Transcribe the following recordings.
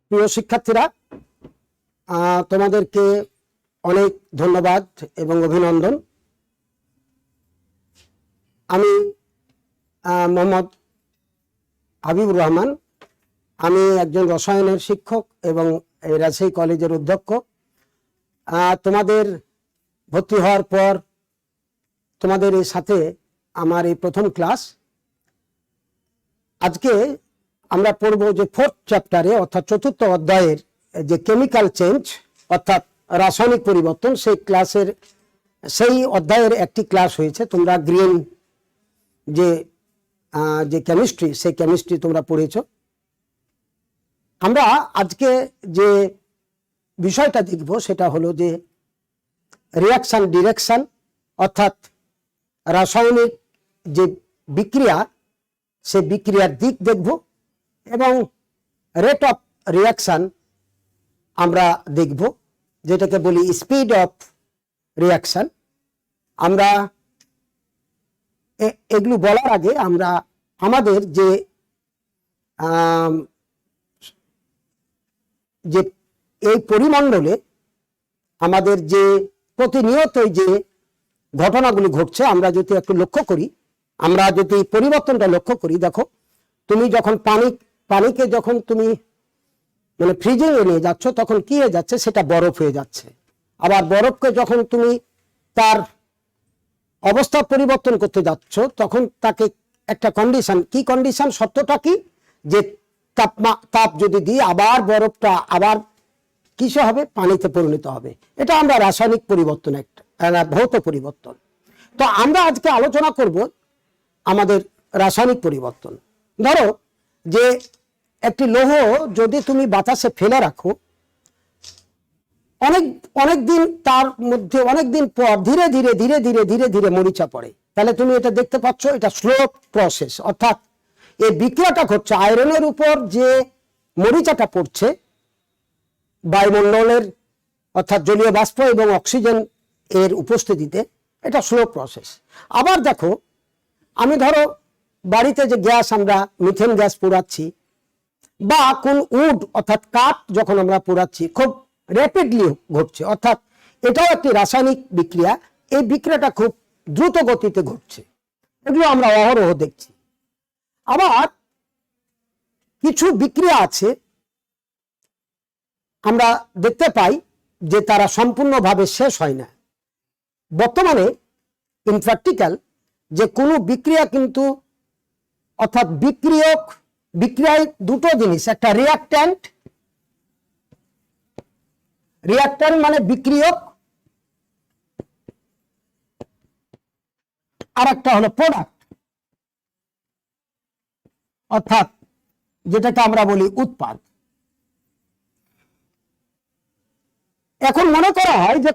প্রিয় শিক্ষার্থীরা, তোমাদেরকে অনেক ধন্যবাদ এবং অভিনন্দন। আমি মোহাম্মদ হাবিবুর রহমান। আমি একজন রসায়নের শিক্ষক এবং রাজশাহী কলেজের অধ্যক্ষ। তোমাদের ভর্তি হওয়ার পর তোমাদের এই সাথে আমার এই প্রথম ক্লাস। আজকে আমরা পড়ব যে 4th চ্যাপ্টারে অর্থাৎ 4র্থ অধ্যায়ের যে কেমিক্যাল চেঞ্জ অর্থাৎ রাসায়নিক পরিবর্তন, সেই অধ্যায়ের একটি ক্লাস হয়েছে। তোমরা গ্রিন যে কেমিস্ট্রি, সেই কেমিস্ট্রি তোমরা পড়েছো। আমরা আজকে যে বিষয়টা দেখব সেটা হলো যে রিয়াকশন ডিরেকশন অর্থাৎ রাসায়নিক যে বিক্রিয়া, সে বিক্রিয়ার দিক দেখব এবং রেট অফ রিয়াকশন আমরা দেখব, যেটাকে বলি স্পিড অফ রিয়াকশন। আমরা এগুলো বলার আগে আমরা আমাদের যে এই পরিমণ্ডলে আমাদের যে প্রতিনিয়তই যে ঘটনাগুলি ঘটছে আমরা যদি একটু লক্ষ্য করি, আমরা যদি পরিবর্তনটা লক্ষ্য করি, দেখো তুমি যখন পানিকে যখন তুমি মানে ফ্রিজিং এ নিয়ে যাচ্ছ তখন কি হয়ে যাচ্ছে, সেটা বরফ হয়ে যাচ্ছে। আবার বরফকে যখন তুমি তার অবস্থা পরিবর্তন করতে যাচ্ছ তখন তাকে একটা কন্ডিশন, কি কন্ডিশন, সত্যটা কি, যে তাপ যদি দিই আবার বরফটা আবার কিসে হবে, পানিতে পরিণত হবে। এটা আমরা রাসায়নিক পরিবর্তন, একটা ভৌত পরিবর্তন। তো আমরা আজকে আলোচনা করব আমাদের রাসায়নিক পরিবর্তন। ধরো যে একটি লৌহ যদি তুমি বাতাসে ফেলে রাখো, অনেক দিন তার মধ্যে অনেক দিন পর ধীরে ধীরে ধীরে ধীরে ধীরে ধীরে মরিচা পড়ে, তাহলে তুমি এটা দেখতে পাচ্ছ, এটা স্লো প্রসেস। অর্থাৎ এই বিক্রিয়াটা ঘটছে, আয়রনের উপর যে মরিচাটা পড়ছে বায়ুমণ্ডলের অর্থাৎ জলীয় বাষ্প এবং অক্সিজেন এর উপস্থিতিতে, এটা স্লো প্রসেস। আবার দেখো, আমি ধরো বাড়িতে যে গ্যাস আমরা মিথেন গ্যাস পোড়াচ্ছি বা কোন উড অর্থাৎ কাঠ যখন আমরা পোড়াচ্ছি, খুব র্যাপিডলি ঘটছে, অর্থাৎ এটাও একটি রাসায়নিক বিক্রিয়া। এই বিক্রিয়াটা খুব দ্রুত গতিতে ঘটছে, এগুলো আমরা অহরহ দেখছি। আবার কিছু বিক্রিয়া আছে আমরা দেখতে পাই যে তারা সম্পূর্ণভাবে শেষ হয় না। বর্তমানে ইন প্র্যাকটিক্যাল যে কোনো বিক্রিয়া কিন্তু অর্থাৎ বিক্রিয়ায় দুটো জিনিস, একটা রিয়াক্ট্যান্ট মানে বিক্রিয়ক, আর একটা হলো প্রোডাক্ট অর্থাৎ যেটাকে আমরা বলি উৎপাদ। এখন মনে করা হয় যে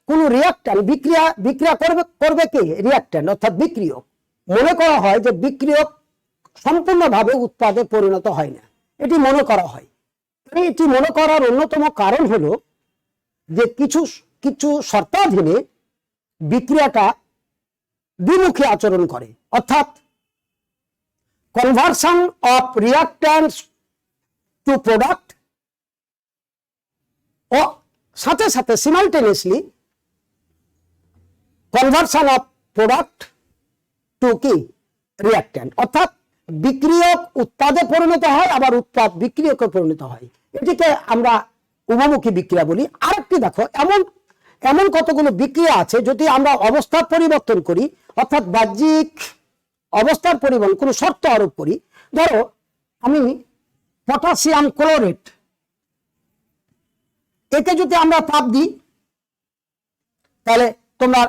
কোন রিয়াক্ট্যান্ট বিক্রিয়া করবে কি, রিয়াক্ট্যান্ট অর্থাৎ বিক্রিয়ক। মনে করা হয় যে বিক্রিয়ক সম্পূর্ণভাবে উৎপাদে পরিণত হয় না, এটি মনে করা হয়। এটি মনে করার অন্যতম কারণ হলো যে কিছু শর্তাধীনে বিক্রিয়াটা দ্বিমুখী আচরণ করে, অর্থাৎ conversion of reactants to product ও সাথে সাথে simultaneously conversion of product to কি রিয়াক্ট্যান্ট, অর্থাৎ বিক্রিয়ক উৎপাদে পরিণত হয় আবার উৎপাদ বিক্রিয়কে পরিণত হয়। এটিকে আমরা উভমুখী বিক্রিয়া বলি। আরেকটি দেখো, এমন কতগুলো বিক্রিয়া আছে যদি আমরা অবস্থার পরিবর্তন করি, অর্থাৎ বাহ্যিক অবস্থার পরিবর্তন কোনো শর্ত আরোপ করি। ধরো আমি পটাশিয়াম ক্লোরেট, একে যদি আমরা তাপ দিই তাহলে তোমরা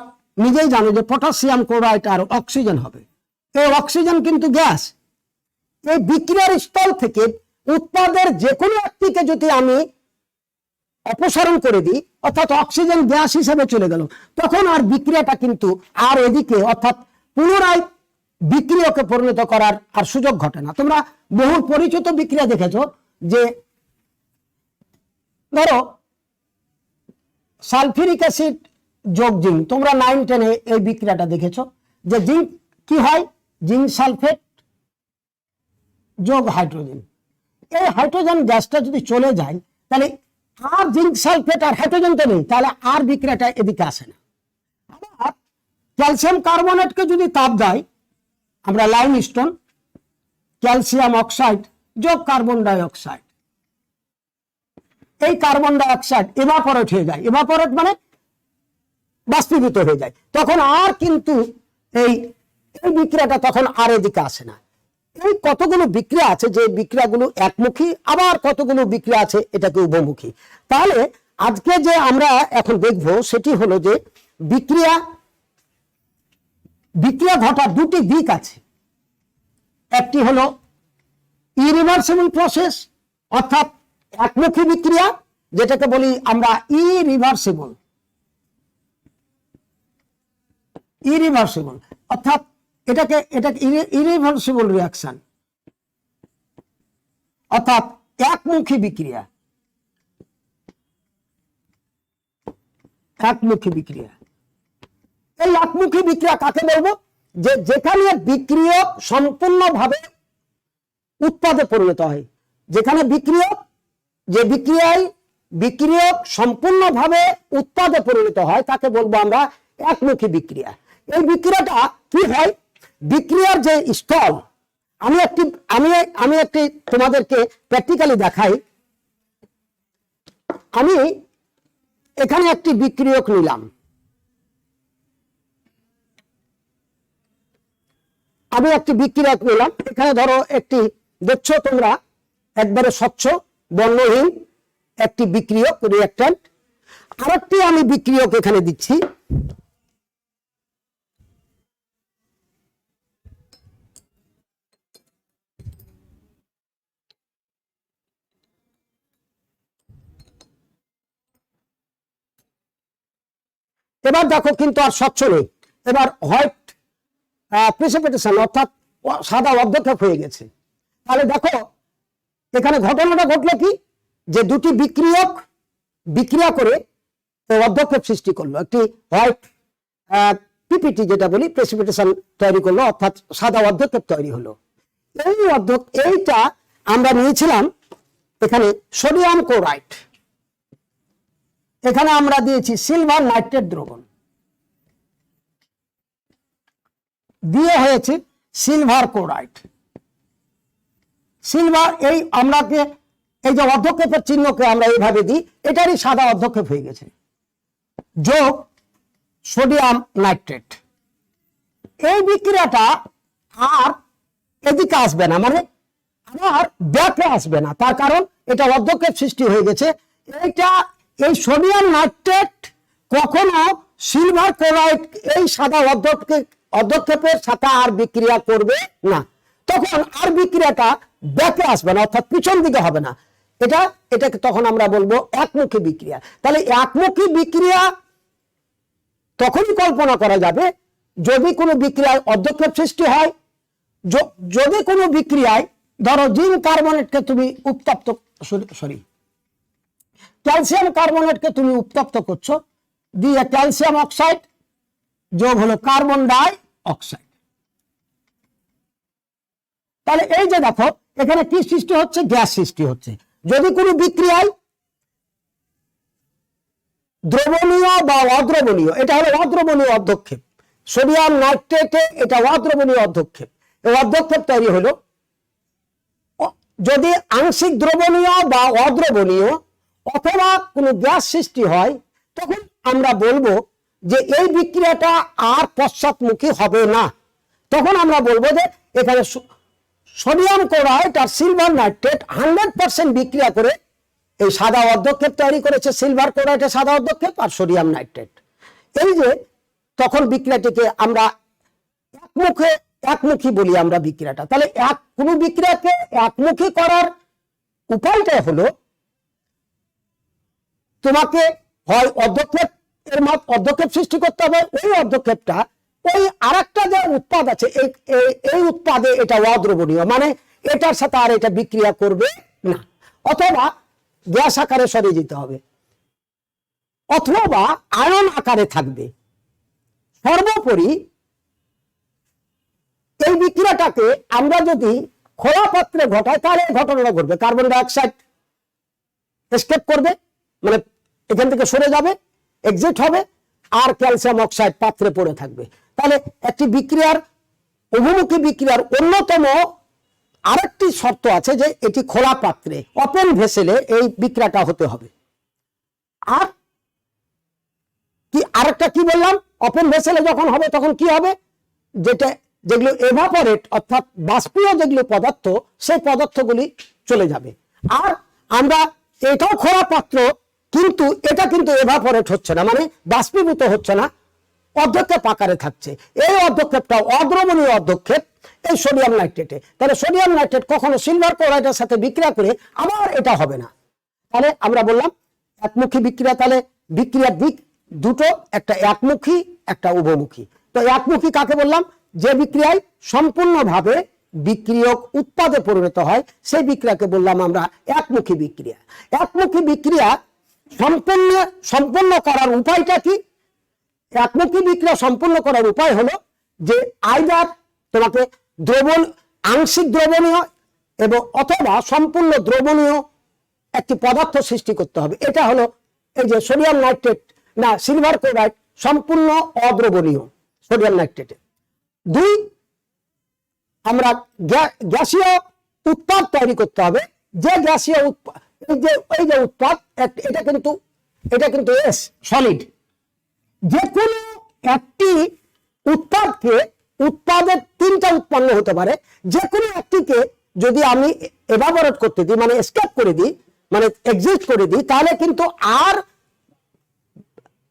নিজেই জানো যে পটাশিয়াম ক্লোরাইড আর অক্সিজেন হবে। এই অক্সিজেন কিন্তু গ্যাস। এই বিক্রিয়ার স্থল থেকে উৎপাদের যে কোনো একটিকে যদি আমি অপসারণ করে দিই, অর্থাৎ অক্সিজেন গ্যাস হিসেবে চলে গেল, তখন আর বিক্রিয়াটা কিন্তু আর এদিকে অর্থাৎ পুনরায় বিক্রিয়কে পরিণত করার আর সুযোগ ঘটে না। তোমরা বহু পরিচিত বিক্রিয়া দেখেছো, যে ধরো সালফিউরিক অ্যাসিড যোগ জিঙ্ক, তোমরা 9-10 এই বিক্রিয়াটা দেখেছো যে জিঙ্ক কি হয়, জিঙ্ক সালফেট যোগ হাইড্রোজেন। এই হাইড্রোজেন গ্যাসটা যদি চলে যায় তাহলে আর জিঙ্ক সালফেট আর হাইড্রোজেন তো নেই, তাহলে আর বিক্রিয়াটা এদিকে আসে না। আবার ক্যালসিয়াম কার্বনেটকে যদি তাপ দেয়, আমরা লাইমস্টোন, ক্যালসিয়াম অক্সাইড যোগ কার্বন ডাই অক্সাইড, এই কার্বন ডাই অক্সাইড এভাপোরেট হয়ে যায়, এভাপোরেট মানে বাষ্পীভূত হয়ে যায়, তখন আর কিন্তু এই বিক্রিয়াটা তখন আর এদিকে আসে না। এই কতগুলো বিক্রিয়া আছে যে বিক্রিয়াগুলো একমুখী, আবার কতগুলো বিক্রিয়া আছে এটাকে উভমুখী। তাহলে আজকে যে আমরা এখন দেখব সেটি হলো যে বিক্রিয়া ঘটার দুটি দিক আছে। একটি হলো ইরিভার্সিবল প্রসেস, অর্থাৎ একমুখী বিক্রিয়া, যেটাকে বলি আমরা ইরিভার্সিবল, অর্থাৎ এটাকে ইরিভার্সিবল রিঅ্যাকশন, অর্থাৎ একমুখী বিক্রিয়া। এই একমুখী বিক্রিয়া কাকে বলবো? যে যেখানে বিক্রিয়ক সম্পূর্ণভাবে উৎপাদে পরিণত হয়, যেখানে বিক্রিয়ক সম্পূর্ণভাবে উৎপাদে পরিণত হয় তাকে বলবো আমরা একমুখী বিক্রিয়া। এই বিক্রিয়াটা কি হয়? বিক্রিয়ার যে স্থল, আমি একটি তোমাদেরকে প্র্যাকটিক্যালি দেখাই। আমি এখানে একটি বিক্রিয়ক নিলাম, এখানে ধরো একটি, দেখছো তোমরা একবারে স্বচ্ছ বর্ণহীন একটি বিক্রিয়ক রিঅ্যাক্ট্যান্ট। আরেকটি আমি বিক্রিয়ক এখানে দিচ্ছি, এবার দেখো কিন্তু আর স্বচ্ছ নেই, এবার হোয়াইট প্রেসিপিটেশন অর্থাৎ সাদা অর্ধক্ষেপ হয়ে গেছে। তাহলে দেখো এখানে ঘটনাটা ঘটলো কি, যে দুটি বিক্রিয়ক বিক্রিয়া করে অর্ধক্ষেপ সৃষ্টি করলো, একটি হোয়াইট পিপিটি যেটা বলি প্রেসিপিটেশন তৈরি করলো, অর্থাৎ সাদা অর্ধক্ষেপ তৈরি হলো। এইটা আমরা নিয়েছিলাম এখানে সোডিয়াম ক্লোরাইড, এখানে আমরা দিয়েছি সিলভার নাইট্রেট দ্রবণ, দিয়ে হয়েছে সিলভার ক্লোরাইড। সিলভার এই যে অর্ধক্ষেপের চিহ্নকে আমরা এইভাবে দিই, এটারই সাদা অর্ধক্ষেপ হয়ে গেছে, যোগ সোডিয়াম নাইট্রেট। এই বিক্রিয়াটা আর এদিকে আসবে না, মানে আর ব্যাকে আসবে না, তার কারণ এটা অর্ধক্ষেপ সৃষ্টি হয়ে গেছে। এই সোডিয়াম নাইট্রেট কখনো সিলভার ক্লোরাইড এই সাদা অর্ধক্ষেপের সাথে আর বিক্রিয়া করবে না, তখন আর বিক্রিয়াটা ব্যাকে আসবে না, অর্থাৎ পিছন দিকে হবে না। এটাকে তখন আমরা বলবো একমুখী বিক্রিয়া। তাহলে একমুখী বিক্রিয়া তখনই কল্পনা করা যাবে যদি কোনো বিক্রিয়ায় অর্ধক্ষেপ সৃষ্টি হয়, যদি কোনো বিক্রিয়ায় ধরো জিঙ্ক কার্বনেটকে তুমি ক্যালসিয়াম কার্বনেটকে তুমি উত্তপ্ত করছো, দিয়ে ক্যালসিয়াম অক্সাইড যোগ হলো কার্বন ডাই অক্সাইড। তাহলে এই যে দেখো এখানে কি সৃষ্টি হচ্ছে? গ্যাস সৃষ্টি হচ্ছে। যদি কোনো বিক্রিয়ায় দ্রবণীয় বা অদ্রবণীয়, এটা হলো অদ্রবণীয় অর্ধক্ষেপ, সোডিয়াম নাইট্রেটে এটা অদ্রবণীয় অর্ধক্ষেপ, এই অর্ধক্ষেপ তৈরি হলো। যদি আংশিক দ্রবণীয় বা অদ্রবণীয় অথবা কোনো গ্যাস সৃষ্টি হয়, তখন আমরা বলবো যে এই বিক্রিয়াটা আর পশ্চাৎমুখী হবে না। তখন আমরা বলবো যে এখানে সোডিয়াম ক্লোরাইড আর সিলভার নাইট্রেট 100% বিক্রিয়া করে এই সাদা অর্ধক্ষেপ তৈরি করেছে, সিলভার ক্লোরাইডের সাদা অর্ধক্ষেপ আর সোডিয়াম নাইট্রেট। এই যে তখন বিক্রিয়াটিকে আমরা একমুখী বলি আমরা বিক্রিয়াটা। তাহলে কোনো বিক্রিয়াকে একমুখী করার উপায়টা হলো তোমাকে হয় অর্ধক্ষেপ সৃষ্টি করতে হবে, ওই অর্ধক্ষেপটা ওই আরেকটা যে উৎপাদ আছে এই উৎপাদে এটা অদ্রবণীয়, মানে এটার সাথে আর এটা বিক্রিয়া করবে না, অথবা গ্যাস আকারে সরিয়ে যেতে হবে, অথবা আয়ন আকারে থাকবে। সর্বোপরি এই বিক্রিয়াটাকে আমরা যদি খোলা পাত্রে ঘটাই তাহলে এই ঘটনাটা ঘটবে, কার্বন ডাই অক্সাইড এসকেপ করবে, মানে এখান থেকে সরে যাবে, এক্সিট হবে, আর ক্যালসিয়াম অক্সাইড পাত্রে পড়ে থাকবে। তাহলে একটি বিক্রিয়ার, উভমুখী বিক্রিয়ার অন্যতম আরেকটি শর্ত আছে যে এটি খোলা পাত্রে, ওপেন ভেসেলে এই বিক্রিয়াটা হতে হবে। আর কি আরেকটা কি বললাম, ওপেন ভেসেলে যখন হবে তখন কি হবে, যেগুলো এভাপোরেট অর্থাৎ বাষ্পীয় যেগুলো পদার্থ, সেই পদার্থগুলি চলে যাবে। আর আমরা এটাও খোলা পাত্র, কিন্তু এটা কিন্তু এভাপোরেট হচ্ছে না, মানে বাষ্পীভূত হচ্ছে না, অর্ধক্ষেপ আকারে থাকছে। এই অর্ধক্ষেপটা অদ্রবণীয় অর্ধক্ষেপ এই সোডিয়াম নাইট্রেটে। তাহলে সোডিয়াম নাইট্রেট কখনো সিলভার ক্লোরাইডের সাথে বিক্রিয়া করে আবার এটা হবে না। তাহলে আমরা বললাম একমুখী বিক্রিয়া, তাহলে বিক্রিয়ার দিক দুটো, একটা একমুখী একটা উভমুখী। তো একমুখী কাকে বললাম, যে বিক্রিয়ায় সম্পূর্ণভাবে বিক্রিয়ক উৎপাদে পরিণত হয় সেই বিক্রিয়াকে বললাম আমরা একমুখী বিক্রিয়া। একমুখী বিক্রিয়া সম্পূর্ণ করার উপায়টা কি? একমুখী বিক্রিয়া সম্পূর্ণ করার উপায় হলো যে আইদার তোমাকে আংশিক দ্রবণীয় এবং অথবা সম্পূর্ণ দ্রবণীয় একটি পদার্থ সৃষ্টি করতে হবে। এটা হলো এই যে সোডিয়াম নাইট্রেট না সিলভার ক্লোরাইড সম্পূর্ণ অদ্রবণীয় সোডিয়াম নাইট্রেটে। দুই, আমরা গ্যাসীয় উৎপাদ তৈরি করতে হবে। যে গ্যাসীয় উৎপাদ, এই যে উৎপাদ, এটা কিন্তু সলিড। যে কোনো একটি উৎপাদের তিনটা উৎপন্ন হতে পারে। যে কোনো একটিকে যদি আমি এভাপোরেট করতে দিই, মানে এসকেপ করে দিই, মানে এক্সিট করে দিই, তাহলে কিন্তু আর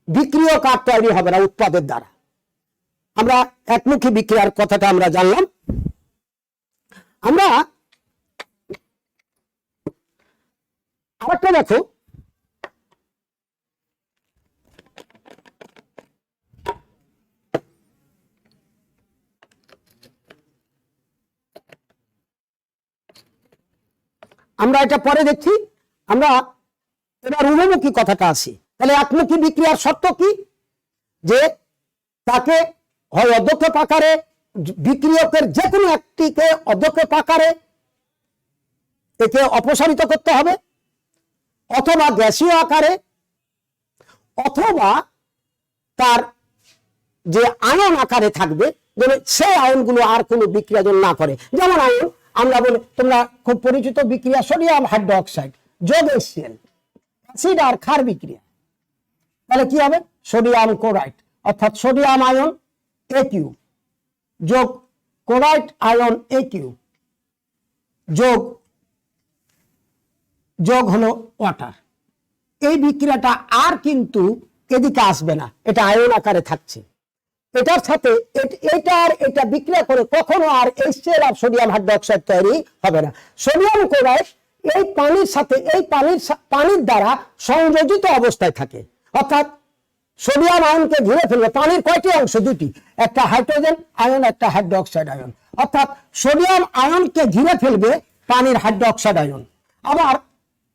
বিক্রিয়ক আর তৈরি হবে না উৎপাদের দ্বারা। আমরা একমুখী বিক্রিয়ার কথাটা আমরা জানলাম। আমরা আরেকটা দেখো, আমরা এটা পরে দেখছি। আমরা এবার উভমুখী কথাটা আসি। তাহলে একমুখী বিক্রিয়ার শর্ত কি, যে তাকে হয় অধ্যক্ষেপ আকারে, বিক্রিয়কের যে কোনো একটিকে অধ্যক্ষেপ আকারে একে অপসারিত করতে হবে, অথবা গ্যাসীয় আকারে, অথবা তার যে আয়ন আকারে থাকবে, সেই আয়নগুলো আর কোনো বিক্রিয়া যেন না করে। যেমন আয়ন আমরা বলি, তোমরা খুব পরিচিত বিক্রিয়া সোডিয়াম হাইড্রোক্সাইড যোগ HCl, অ্যাসিড আর ক্ষার বিক্রিয়া। তাহলে কি হবে, সোডিয়াম ক্লোরাইড অর্থাৎ সোডিয়াম আয়ন AQ যোগ ক্লোরাইড আয়ন AQ যোগ হলো ওয়াটার। এই বিক্রিয়াটা আর কিন্তু এদিকে আসবে না, এটা আয়ন আকারে থাকছে। এটার সাথে এটা বিক্রিয়া করে কখনো আর HCl আর সোডিয়াম হাইড্রোক্সাইড তৈরি হবে না। সোডিয়াম ক্লোরাইড এই পানির সাথে পানির দ্বারা সংযোজিত অবস্থায় থাকে, অর্থাৎ সোডিয়াম আয়নকে ঘিরে ফেলবে। পানির কয়টি অংশ? দুটি, একটা হাইড্রোজেন আয়ন, একটা হাইড্রোক্সাইড আয়ন। অর্থাৎ সোডিয়াম আয়নকে ঘিরে ফেলবে পানির হাইড্রোক্সাইড আয়ন, আবার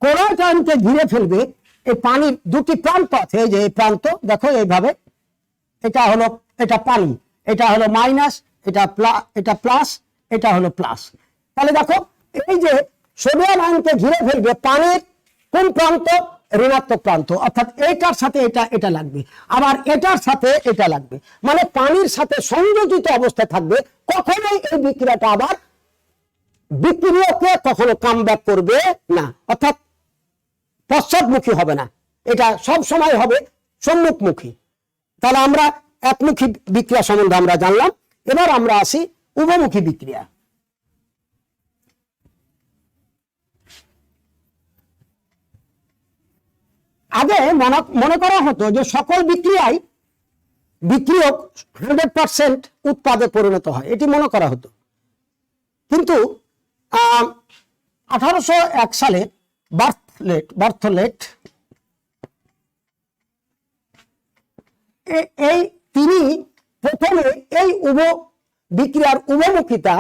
ক্লোরাইড আয়নকে ঘিরে ফেলবে এই পানির দুটি প্রান্ত আছে। এই যে এই প্রান্ত দেখো এইভাবে, এটা পানি, এটা হলো মাইনাস, এটা প্লাস, এটা হলো প্লাস। তাহলে দেখো এই যে সোডিয়াম আয়নকে ঘিরে ফেলবে পানির কোন প্রান্ত? ঋণাত্মক প্রান্ত, অর্থাৎ এটার সাথে এটা লাগবে, আবার এটার সাথে এটা লাগবে, মানে পানির সাথে সংযোজিত অবস্থায় থাকবে। কখনোই এই বিক্রিয়াটা আবার বিক্রিয়কে কখনো কাম ব্যাক করবে না, অর্থাৎ পশ্চাৎমুখী হবে না, এটা সব সময় হবে সম্মুখমুখী। তাহলে আমরা একমুখী বিক্রিয়া সম্বন্ধে আমরা জানলাম। এবার আমরা আসি উভমুখী বিক্রিয়া। আগে মনে করা হতো যে সকল বিক্রিয়ায় বিক্রিয়ক 100% উৎপাদে পরিণত হয়, এটি মনে করা হতো। কিন্তু 1801 সালে বার্থলেট তিনি প্রথমে এই বিক্রিয়ার উভমুখিতা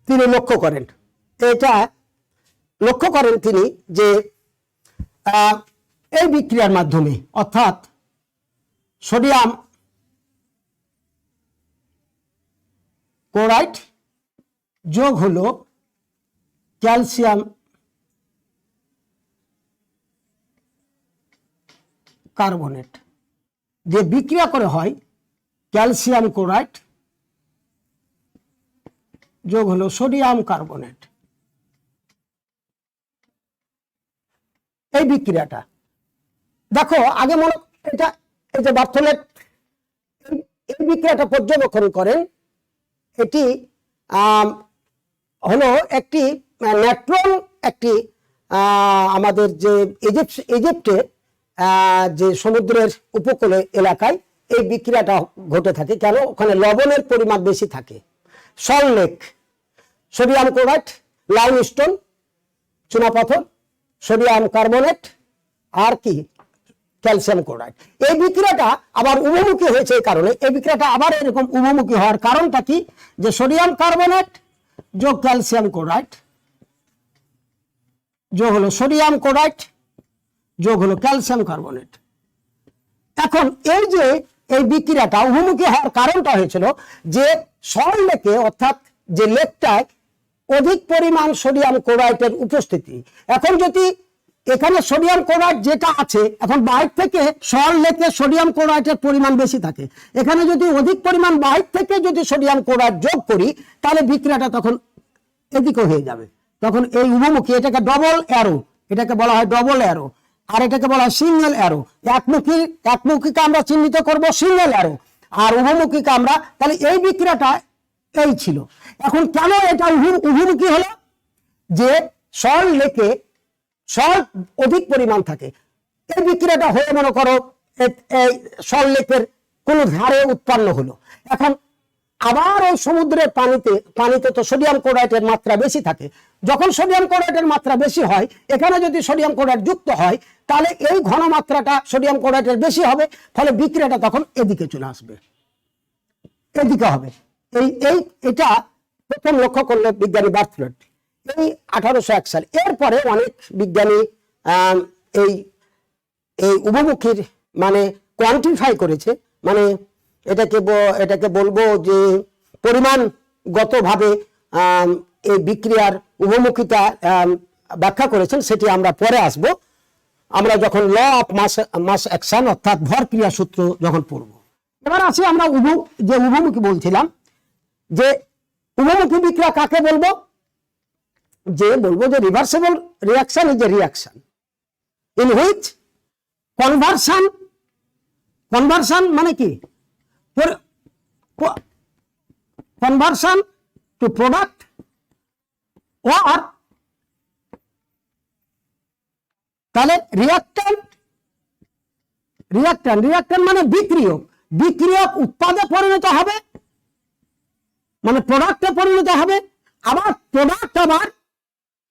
তিনি লক্ষ্য করেন। এটা লক্ষ্য করেন তিনি যে এই বিক্রিয়ার মাধ্যমে, অর্থাৎ সোডিয়াম ক্লোরাইড যোগ হলো ক্যালসিয়াম কার্বনেট দিয়ে বিক্রিয়া করে হয় ক্যালসিয়াম ক্লোরাইড যোগ হলো সোডিয়াম কার্বনেট। এই বিক্রিয়াটা দেখো আগে মনে এটা এই যে বার্থলেট এই বিক্রিয়াটা পর্যবেক্ষণ করেন। এটি হলো একটি ন্যাট্রন একটি আমাদের যে ইজিপ্টে যে সমুদ্রের উপকূলে এলাকায় এই বিক্রিয়াটা ঘটে থাকে। কেন? ওখানে লবণের পরিমাণ বেশি থাকে। Salt lake, sodium chloride, limestone চুনাপাথর, সোডিয়াম কার্বনেট আর কি ক্যালসিয়াম ক্লোরাইড। এই বিক্রিয়াটা আবার উভমুখী হয়েছে। এই কারণে এই বিক্রিয়াটা আবার এরকম উভমুখী হওয়ার কারণটা কি, যে সোডিয়াম কার্বনেট যোগ ক্যালসিয়াম ক্লোরাইড যোগ হলো সোডিয়াম ক্লোরাইড যোগ হলো ক্যালসিয়াম কার্বনেট। এখন এই যে এই বিক্রিয়াটা উভমুখী হওয়ার কারণটা হয়েছিল যে সল্ট লেকে অর্থাৎ যে লেকটায় অধিক পরিমাণ সোডিয়াম ক্লোরাইডের উপস্থিতি। এখন যদি এখানে সোডিয়াম ক্লোরাইড যেটা আছে, এখন বাইর থেকে সল্ট লেকে সোডিয়াম ক্লোরাইডের পরিমাণ বেশি থাকে, এখানে যদি অধিক পরিমাণ বাইর থেকে যদি সোডিয়াম ক্লোরাইড যোগ করি তাহলে বিক্রিয়াটা তখন এদিকে হয়ে যাবে। তখন এই উভমুখী, এটাকে ডবল অ্যারো, এটাকে বলা হয় ডবল অ্যারো, আর এটাকে বলা হয় সিঙ্গেল অ্যারো। একমুখীকে আমরা চিহ্নিত করব সিঙ্গেল অ্যারো, আর উভমুখীকে আমরা, তাহলে এই বিক্রিয়াটা এই ছিল। এখন কেন এটা উভমুখী হলো? যে সল্ট লেকে সল্ট অধিক পরিমাণ থাকে। এই বিক্রিয়াটা হয়ে মনে করো এই সল্ট লেকের কোন ধারে উৎপন্ন হলো। এখন আবার ওই সমুদ্রের পানিতে তো সোডিয়াম ক্লোরাইডের মাত্রা বেশি থাকে। যখন সোডিয়াম ক্লোরাইডের মাত্রা বেশি হয়, এখানে যদি সোডিয়াম ক্লোরাইড যুক্ত হয় তাহলে এই ঘনমাত্রাটা সোডিয়াম ক্লোরাইডের বেশি হবে, ফলে বিক্রিয়াটা তখন এদিকে চলে আসবে, এদিকে হবে। এটা প্রথম লক্ষ্য করলে বিজ্ঞানী বার্থলেট এই 1801 সাল। এরপরে অনেক বিজ্ঞানী এই এই উভমুখীর মানে কোয়ান্টিফাই করেছে, মানে এটাকে বলবো যে পরিমাণগতভাবে এই বিক্রিয়ার উভমুখিতা ব্যাখ্যা করেছেন। সেটি আমরা পরে আসব, আমরা যখন ল অফ মাস অ্যাকশন অর্থাৎ ভর ক্রিয়া সূত্র যখন পড়ব। এবার আসি আমরা যে উভমুখী বলছিলাম, যে উভমুখী বিক্রিয়া কাকে বলবো? যে বলবো যে reversible reaction is a reaction in which conversion মানে কি, কনভার্সন টু প্রোডাক্ট or তাহলে রিয়াক্ট্যান্ট মানে বিক্রিয়ক উৎপাদে পরিণত হবে, মানে প্রোডাক্টে পরিণত হবে। আবার প্রোডাক্ট আবার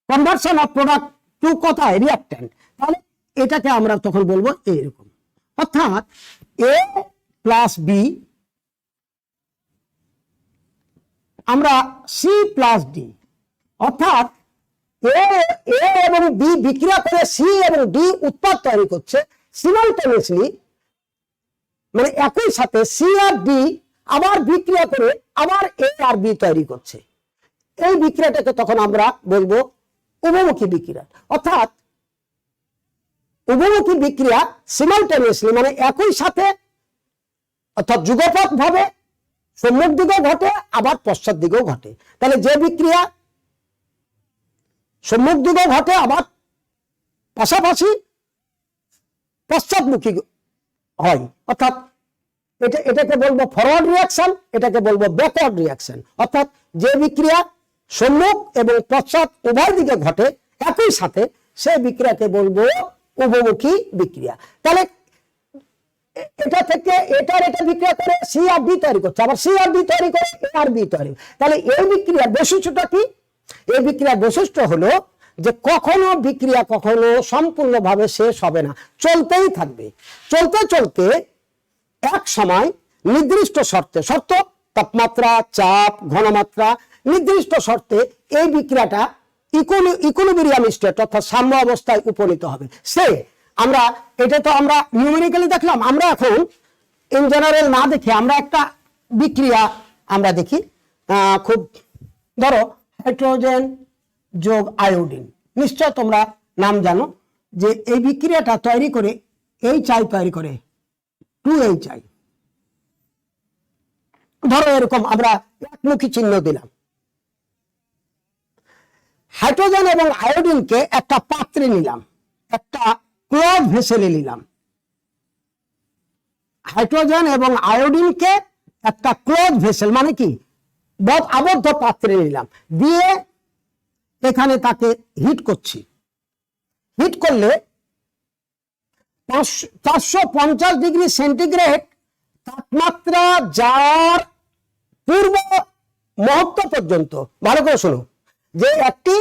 কনভার্সন অফ প্রোডাক্ট টু কোথায়, রিয়াক্ট্যান্ট। তাহলে এটাকে আমরা তখন বলবো এইরকম, অর্থাৎ এ প্লাস বি আমরা সি প্লাস ডি, অর্থাৎ এ এবং বি বিক্রিয়া করে সি এবং ডি উৎপাদ তৈরি করছে সিমালটেনিয়াসলি, মানে একই সাথে সি আর ডি আবার বিক্রিয়া করে আবার এ আর বি তৈরি করছে। এই বিক্রিয়াটাকে তখন আমরা বলবো উভমুখী বিক্রিয়া। অর্থাৎ উভমুখী বিক্রিয়া সিমালটেনিয়াসলি মানে একই সাথে, অর্থাৎ যুগপৎ ভাবে সম্মুখ দিকেও ঘটে আবার পশ্চাৎ দিকেও ঘটে। তাহলে যে বিক্রিয়া সম্মুখ দিকেও ঘটে আবার পাশাপাশি পশ্চাৎমুখী হয়, অর্থাৎ এটাকে বলবো ফরওয়ার্ড রিয়াকশন, এটাকে বলবো ব্যাকওয়ার্ড রিয়াকশন। অর্থাৎ যে বিক্রিয়া সম্মুখ এবং পশ্চাৎ উভয় দিকে ঘটে একই সাথে, সেই বিক্রিয়াকে বলবো উভমুখী বিক্রিয়া। তাহলে এটা থেকে এটা বিক্রিয়া করে সি আর ডি তৈরি করছে, আবার সি আর ডি তৈরি করে এ আর বি তৈরি। তাহলে এই বিক্রিয়ার বৈশিষ্ট্যটা কি? এই বিক্রিয়ার বৈশিষ্ট্য হলো যে কখনো বিক্রিয়া কখনো সম্পূর্ণভাবে শেষ হবে না, চলতেই থাকবে। চলতে চলতে এক সময় নির্দিষ্ট শর্ত তাপমাত্রা, চাপ, ঘনমাত্রা নির্দিষ্ট শর্তে এই বিক্রিয়াটা ইকুইলিব্রিয়াম স্টেট অর্থাৎ সাম্য অবস্থায় উপনীত হবে। আমরা এটা তো আমরা নিউমেরিক্যালি দেখলাম। আমরা এখন ইন জেনারেল না দেখে আমরা একটা বিক্রিয়া আমরা দেখি, খুব, ধরো হাইড্রোজেন যোগ আয়োডিন, নিশ্চয় তোমরা নাম জানো যে এই বিক্রিয়াটা তৈরি করে HI তৈরি করে 2HI। ধরো এরকম আমরা একমুখী চিহ্ন দিলাম, হাইড্রোজেন এবং আয়োডিনকে একটা পাত্রে নিলাম, একটা ক্লোজ ভেসেলে নিলাম, হাইড্রোজেন এবং আয়োডিনকে একটা ক্লোজ ভেসেল মানে কি আবদ্ধ পাত্রে নিলাম, দিয়ে এখানে তাকে হিট করছি। হিট করলে 450 ডিগ্রি সেন্টিগ্রেড তাপমাত্রা যাওয়ার পূর্ব মুহূর্ত পর্যন্ত, ভালো করে শোনো, যে একটি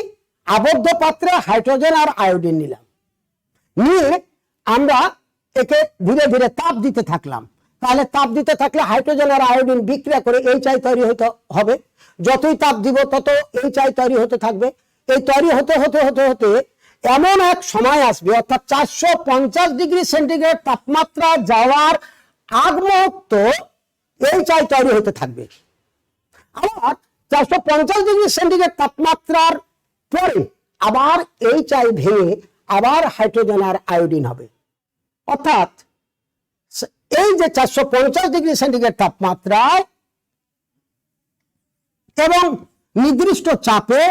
আবদ্ধ পাত্রে হাইড্রোজেন আর আয়োডিন নিলাম, নিয়ে আমরা একে ধীরে ধীরে তাপ দিতে থাকলাম। তাহলে তাপ দিতে থাকলে হাইড্রোজেন আর আয়োডিন বিক্রিয়া করে HI তৈরি হতে হবে। যতই তাপ দিব তত HI তৈরি হতে থাকবে। এই তৈরি হতে হতে হতে হতে এমন এক সময় আসবে, অর্থাৎ 450 ডিগ্রি সেন্টিগ্রেড তাপমাত্রা যাওয়ার আগ মুহূর্ত HI তৈরি হতে থাকবে। আবার 450 ডিগ্রি সেন্টিগ্রেড তাপমাত্রার পরে আবার HI ভেঙে আবার হাইড্রোজেন আর আয়োডিন হবে। অর্থাৎ এই যে 450 ডিগ্রি সেন্টিগ্রেড তাপমাত্রায় এবং নির্দিষ্ট চাপে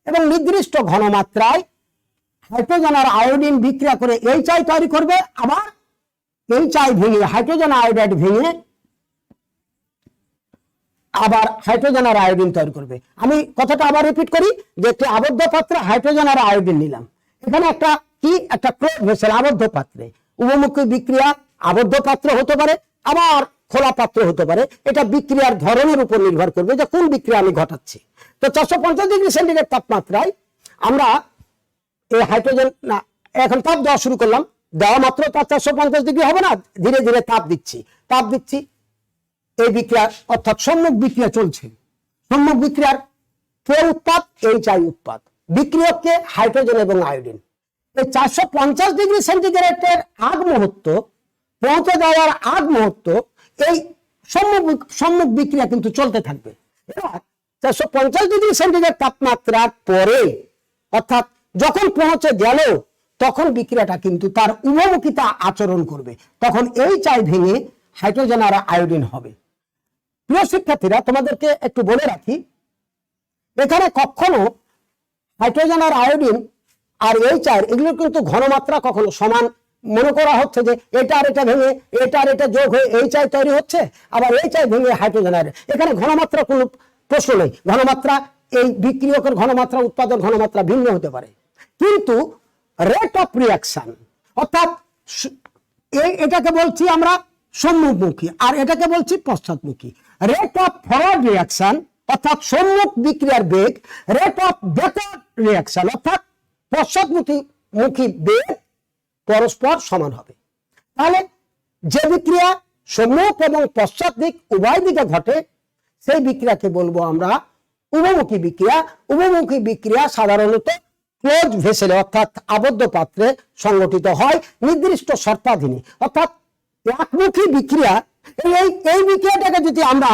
এবং নির্দিষ্ট ঘনমাত্রায় হাইড্রোজেন আর আয়োডিন বিক্রিয়া করে HI তৈরি করবে, আবার HI ভেঙে হাইড্রোজেন আয়োডাইড ভেঙে আবার হাইড্রোজেন আর আয়োডিন তৈরি করবে। আমি কথাটা আবার রিপিট করি, যে একটি আবদ্ধ পাত্রে হাইড্রোজেন আর আয়োডিন নিলাম, এখানে একটা কি একটা ক্লোজ ভেসেল আবদ্ধ পাত্রে, উভমুখী বিক্রিয়া আবদ্ধ পাত্র হতে পারে আবার খোলা পাত্র হতে পারে, এটা বিক্রিয়ার ধরনের উপর নির্ভর করবে যে কোন বিক্রিয়া আমি ঘটাচ্ছি। তো 450 ডিগ্রি সেন্টিগ্রেড তাপমাত্রায় আমরা এই হাইড্রোজেন না এখন তাপ দেওয়া শুরু করলাম, দেওয়া মাত্র তার 450 ডিগ্রি হবে না, ধীরে ধীরে তাপ দিচ্ছি এই বিক্রিয়া অর্থাৎ সম্মুখ বিক্রিয়া চলছে। সম্মুখ বিক্রিয়ার কে উৎপাদ? HI উৎপাদ, বিক্রিয়ককে হাইড্রোজেন এবং আয়োডিন। এই 450 ডিগ্রি সেন্টিগ্রেডের আগ মুহূর্ত পৌঁছে যাওয়ার আগ মুহূর্ত এই সম্মুখ বিক্রিয়া কিন্তু চলতে থাকবে। এবার 450 ডিগ্রি সেন্টিগ্রেড তাপমাত্রার পরে অর্থাৎ যখন পৌঁছে গেল তখন বিক্রিয়াটা কিন্তু তার উভমুখিতা আচরণ করবে, তখন HI ভেঙে হাইড্রোজেন আর আয়োডিন হবে। প্রিয় শিক্ষার্থীরা, তোমাদেরকে একটু বলে রাখি, এখানে কখনো হাইড্রোজেন আর আয়োডিন আর HI এগুলো কিন্তু ঘনমাত্রা কখনো সমান মনে করা হচ্ছে যে এটা আর এটা ভেঙে এটা আর এটা যোগ হয়ে HI তৈরি হচ্ছে, আবার HI ভেঙে হাইড্রোজেন আর, এখানে ঘনমাত্রা কোনো প্রশ্ন নেই। ঘনমাত্রা এই বিক্রিয়কের ঘনমাত্রা উৎপাদন ঘনমাত্রা ভিন্ন হতে পারে, কিন্তু রেট অফ রিঅ্যাকশন অর্থাৎ এটাকে বলছি আমরা সম্মুখমুখী আর এটাকে বলছি পশ্চাৎমুখী। রেট অফ ফরওয়ার্ড রিঅ্যাকশন অর্থাৎ সম্মুখ বিক্রিয়ার বেগ, রেট অফ ব্যাকওয়ার্ড রিঅ্যাকশন অর্থাৎ পশ্চাৎমুখী বেগ পরস্পর সমান হবে। তাহলে যে বিক্রিয়া সম্মুখ এবং পশ্চাৎ দিক উভয় দিকে ঘটে সেই বিক্রিয়াকে বলবো আমরা উভমুখী বিক্রিয়া। উভমুখী বিক্রিয়া সাধারণত ক্লোজ ভেসেলে অর্থাৎ আবদ্ধ পাত্রে সংগঠিত হয় নির্দিষ্ট শর্তাধীনে। অর্থাৎ একমুখী বিক্রিয়া, এই বিক্রিয়াটাকে যদি আমরা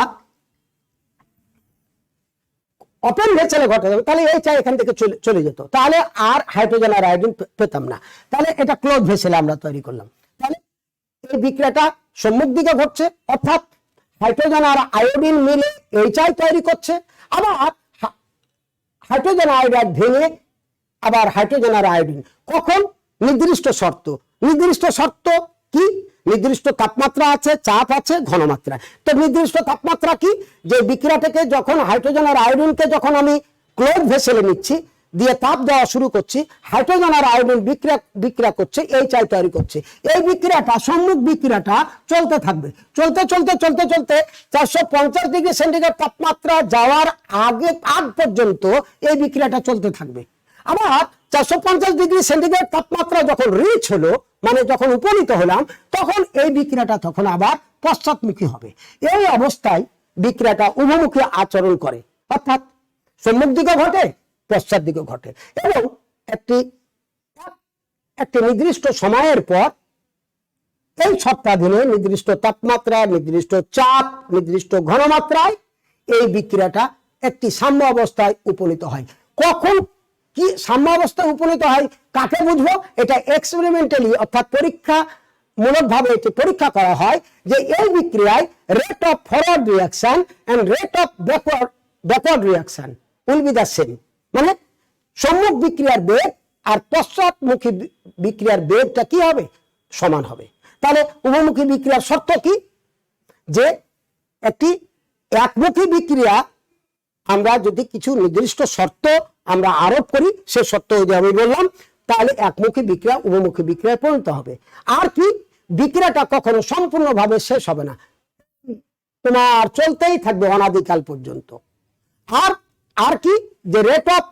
ওপেন ভেসেলে ঘটে তাহলে HI এখান থেকে চলে যেত, তাহলে আর হাইড্রোজেন আর আয়োডিন পেতাম না। তাহলে এটা ক্লোজ ভেসেলে আমরা তৈরি করলাম। তাহলে এই বিক্রিয়াটা সম্মুখ দিকে ঘটছে অর্থাৎ হাইড্রোজেন আর আয়োডিন মিলে HI তৈরি করছে, আবার হাইড্রোজেন আয়োডাইড ভেঙে আবার হাইড্রোজেন আর আয়োডিন। কখন? নির্দিষ্ট শর্ত। নির্দিষ্ট শর্ত কি? নির্দিষ্ট তাপমাত্রা আছে, চাপ আছে, ঘনমাত্রা। তো নির্দিষ্ট তাপমাত্রা কি? যে বিক্রিয়াটাকে যখন হাইড্রোজেন আর আয়োডিনকে যখন আমি ক্লোজ ভেসেলে নিচ্ছি, দিয়ে তাপ দেওয়া শুরু করছি, হাইড্রোজেন আর আয়োডিন বিক্রিয়া করছে, HI তৈরি করছে। এই বিক্রিয়াটা সম্মুখ বিক্রিয়াটা চলতে থাকবে। চলতে 450 ডিগ্রি সেন্টিগ্রেড তাপমাত্রা যাওয়ার আগ পর্যন্ত এই বিক্রিয়াটা চলতে থাকবে। আবার 450 ডিগ্রি সেন্টিগ্রেড তাপমাত্রা যখন রিচ হলো, মানে যখন উপনীত হলাম, তখন এই বিক্রিয়াটা তখন আবার পশ্চাৎমুখী হবে। এই অবস্থায় বিক্রিয়াটা উভমুখী আচরণ করে, অর্থাৎ সম্মুখ দিকে ঘটে, পশ্চাৎ দিকে ঘটে, এবং একটি নির্দিষ্ট সময়ের পর এই শর্তাধীনে নির্দিষ্ট তাপমাত্রা, নির্দিষ্ট চাপ, নির্দিষ্ট ঘনমাত্রায় এই বিক্রিয়াটা একটি সাম্য অবস্থায় উপনীত হয়। কখন কি সাম্য অবস্থায় উপনীত হয় কাকে বুঝবো? এটা এক্সপেরিমেন্টালি অর্থাৎ পরীক্ষামূলকভাবে এটি পরীক্ষা করা হয় যে এই বিক্রিয়ায় rate of forward reaction and rate of backward reaction will be the same. মানে সম্মুখ বিক্রিয়ার বেগ আর পশ্চাৎমুখী বিক্রিয়ার বেগটা কি হবে? সমান হবে। তাহলে উভয়মুখী বিক্রিয়ার শর্ত কি? যে একটি একমুখী বিক্রিয়া আমরা যদি কিছু নির্দিষ্ট শর্ত আমরা আরোপ করি, সে শর্ত যদি আমি বললাম, তাহলে একমুখী বিক্রিয়া উভয়মুখী বিক্রিয়ায় পরিণত হবে। আর কি? বিক্রিয়াটা কখনো সম্পূর্ণভাবে শেষ হবে না, তোমার চলতেই থাকবে অনাদিকাল পর্যন্ত। আর কি? যে রেট অফ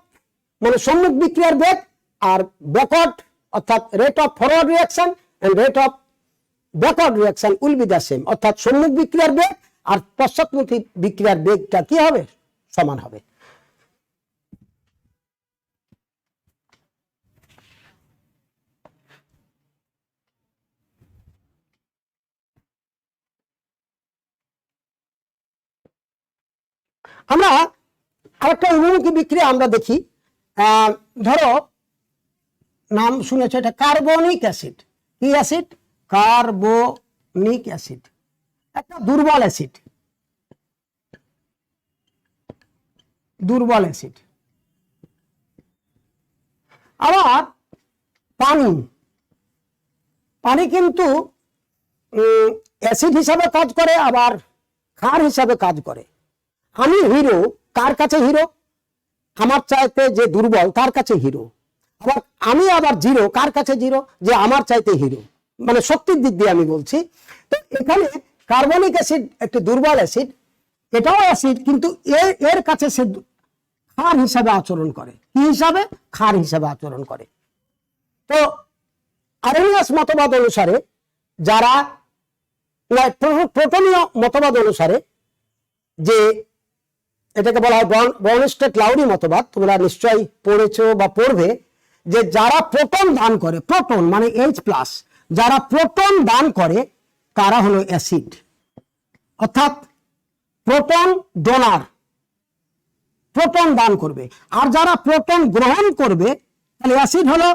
মানে সম্মুখ বিক্রিয়ার বেগ আর ব্যাকওয়ার্ড অর্থাৎ rate of forward reaction and rate of backward reaction will be the same. অর্থাৎ সম্মুখ বিক্রিয়ার বেগ আর পশ্চাৎমুখী বিক্রিয়ার বেগটা কি হবে? সমান হবে। আমরা আরেকটা উভয়মুখী বিক্রিয়া আমরা দেখি, ধরো নাম শুনেছ, এটা কার্বনিক অ্যাসিড। কি অ্যাসিড? কার্বনিক অ্যাসিড, একটা দুর্বল অ্যাসিড। দুর্বল অ্যাসিড। আবার পানি কিন্তু অ্যাসিড হিসাবে কাজ করে, আবার ক্ষার হিসাবে কাজ করে। আমি হিরো, কার কাছে হিরো? আমার চাইতে যে দুর্বল তার কাছে হিরো। আবার আমি আবার জিরো, কার কাছে জিরো? যে আমার চাইতে হিরো। মানে শক্তির দিক দিয়ে আমি বলছি। তো এখানে কার্বনিক অ্যাসিড একটি দুর্বল অ্যাসিড, এটাও অ্যাসিড, কিন্তু এর কাছে সে ক্ষার হিসাবে আচরণ করে। কি হিসাবে? ক্ষার হিসাবে আচরণ করে। তো আরেনিয়াস মতবাদ অনুসারে, যারা প্রোটনীয় মতবাদ অনুসারে, যে এটাকে বলা হয় ব্রাউনস্টেড-লাউরি মতবাদ, তোমরা নিশ্চয়ই পড়েছো বা পড়বে, যে যারা প্রোটন দান করে, প্রোটন মানে H+, যারা প্রোটন দান করে তারা হলো অ্যাসিড। অর্থাৎ প্রোটন ডোনার, প্রোটন দান করবে। আর যারা প্রোটন গ্রহণ করবে, তাহলে অ্যাসিড হলো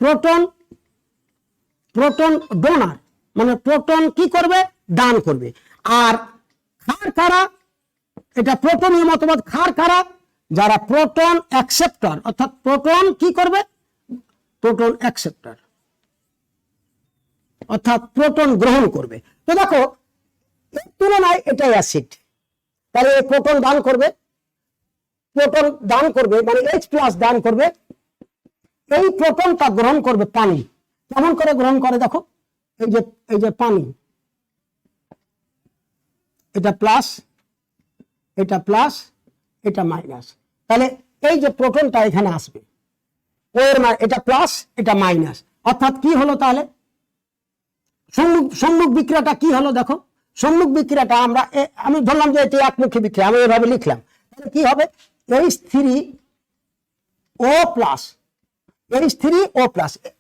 প্রোটন ডোনার, মানে প্রোটন কি করবে? দান করবে। আর ক্ষার কারা? এটা প্রোটনীয় মতবাদ। ক্ষার কারা? যারা প্রোটন অ্যাকসেপ্টর, অর্থাৎ প্রোটন কি করবে? প্রোটন অ্যাকসেপ্টর, অর্থাৎ প্রোটন গ্রহণ করবে। তো দেখো, এর তুলনায় এটা অ্যাসিড, তাহলে প্রোটন দান করবে, মানে H+ দান করবে। এই প্রোটনটা গ্রহণ করবে পানি। কেমন করে গ্রহণ করে? দেখো, এই যে পানি, এটা প্লাস, এটা প্লাস, এটা মাইনাস। তাহলে এই যে প্রোটনটা এখানে আসবে, এটা প্লাস, এটা মাইনাস। অর্থাৎ কি হলো? তাহলে সম্মুখ বিক্রিয়াটা কি হলো? দেখো, সম্মুখ বিক্রিয়াটা আমি ধরলাম যে এটি একমুখী বিক্রিয়া, আমি এভাবে লিখলাম। তাহলে কি হবে? H3O+, H3O+,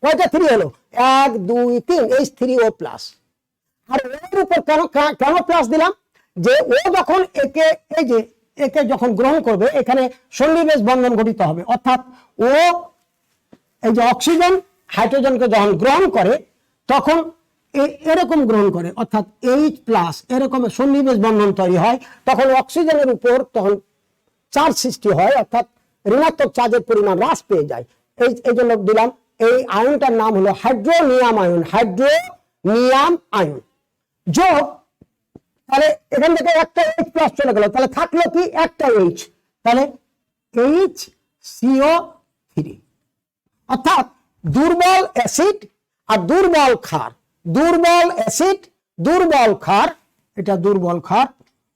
কয়টা 3 হলো? 1 2 3, H3O+। আর এর উপর কেন প্লাস দিলাম? যে ও যখন একে যখন গ্রহণ করবে, এখানে সন্নিবেশ বন্ধন গঠিত হবে। অর্থাৎ ও এই যে অক্সিজেন হাইড্রোজেনকে যখন গ্রহণ করে, তখন এরকম গ্রহণ করে, অর্থাৎ H+, এরকম সন্নিবেশ বন্ধন তৈরি হয়। তখন অক্সিজেনের উপর তখন চার্জ সৃষ্টি হয়, অর্থাৎ ঋণাত্মক চার্জের পরিমাণ হ্রাস পেয়ে যায়। এই জন্য দিলাম। এই আয়নটার নাম হলো হাইড্রোনিয়াম আয়ন। হাইড্রোনিয়াম আয়ন যোগ, তাহলে এখান থেকে একটা H+ চলে গেল, তাহলে থাকলো কি? একটা H, তাহলে HCO3। অর্থাৎ দুর্বল অ্যাসিড আর দুর্বল ক্ষার, দুর্বল অ্যাসিড দুর্বল ক্ষার, এটা দুর্বল ক্ষার।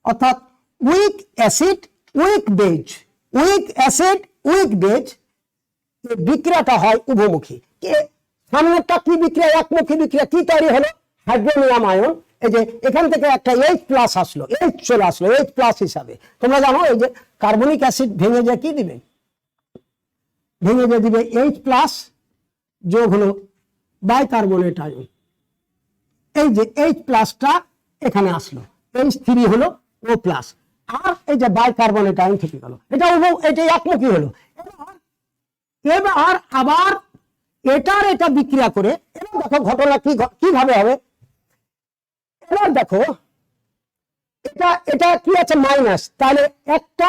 অর্থাৎ weak acid weak base, weak acid weak base. বিক্রিয়াটা হয় উভমুখী। সামনেরটা কি বিক্রিয়া? একমুখী বিক্রিয়া। কি তৈরি হলো? Hydronium ion. এই যে এখান থেকে একটা H+ আসলো, H চলে আসলো H+ হিসাবে। তোমরা জানো এই যে কার্বনিক অ্যাসিড ভেঙে যে কি দিবে? ভেঙে যে দিবে H+ যোগ হলো বাইকার্বনেট আয়ন। এই যে H+টা এখানে আসলো, H3 হলো O+। আর এই যে বাইকার্বনেট আয়ন থেকে গেল, এটা একমুখী হলো। এবার আবার এটা বিক্রিয়া করে, এবার দেখো ঘটনা কিভাবে হবে। এবার দেখো এটা কি আছে মাইনাস, তাহলে একটা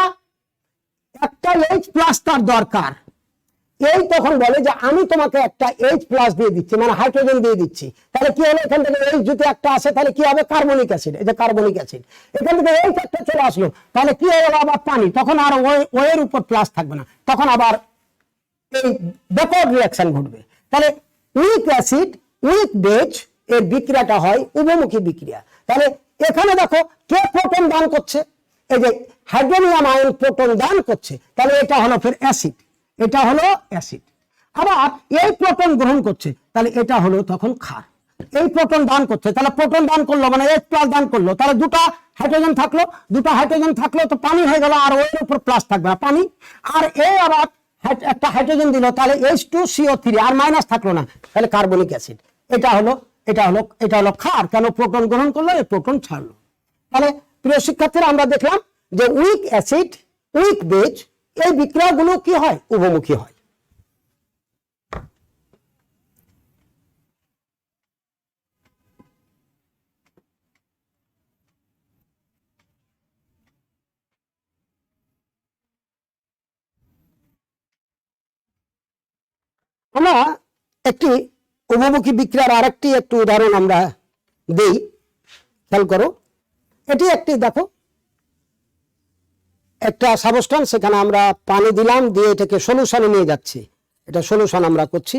H প্লাস তার দরকার। এই তখন বলে যে আমি তোমাকে একটা H প্লাস দিয়ে দিচ্ছি, মানে হাইড্রোজেন দিয়ে দিচ্ছি। তাহলে কি হলো, এখান থেকে H যদি একটা আসে তাহলে কি হবে, কার্বনিক অ্যাসিড। এই যে কার্বনিক অ্যাসিড, এখান থেকে H একটা চলে আসলো, তাহলে কি হয়ে গেল আবার পানি। তখন আর ও এর উপর প্লাস থাকবে না, তখন আবার এই ব্যাকওয়ার্ড রিঅ্যাকশন ঘটবে। তাহলে উইক অ্যাসিড উইক বেজ এর বিক্রিয়াটা হয় উভমুখী বিক্রিয়া। তাহলে এখানে দেখো কে প্রোটন দান করছে, এই যে হাইড্রোনিয়াম আয়ন প্রোটন দান করছে, তাহলে এটা হলো ফের অ্যাসিড, এটা হলো অ্যাসিড। আবার এই প্রোটন গ্রহণ করছে, তাহলে এটা হলো তখন ক্ষার। এই প্রোটন দান করছে, তাহলে প্রোটন দান করলো মানে H প্লাস দান করলো, তাহলে দুটো হাইড্রোজেন থাকলো, তো পানি হয়ে গেল, আর ওর উপর প্লাস থাকবে না পানি। আর এই আবার একটা হাইড্রোজেন দিল, তাহলে H2CO3 আর মাইনাস থাকলো না, তাহলে কার্বনিক অ্যাসিড। এটা হলো ক্ষার। কেন, প্রোটন গ্রহণ করলো, এই প্রোটন ছাড়লো। তাহলে প্রিয় শিক্ষার্থীরা, আমরা দেখলাম যে উইক অ্যাসিড উইক বেজ এই বিক্রিয়াগুলো কি হয়, উভমুখী হয়। আমরা একটি উভমুখী বিক্রিয়ার আরেকটি একটু উদাহরণ আমরা দেই, খেয়াল করো। এটি একটি দেখো একটা সাবস্টেন্স, সেখানে আমরা পানি দিলাম, দিয়ে এটাকে সলিউশনে নিয়ে যাচ্ছি। এটা সলিউশন আমরা করছি।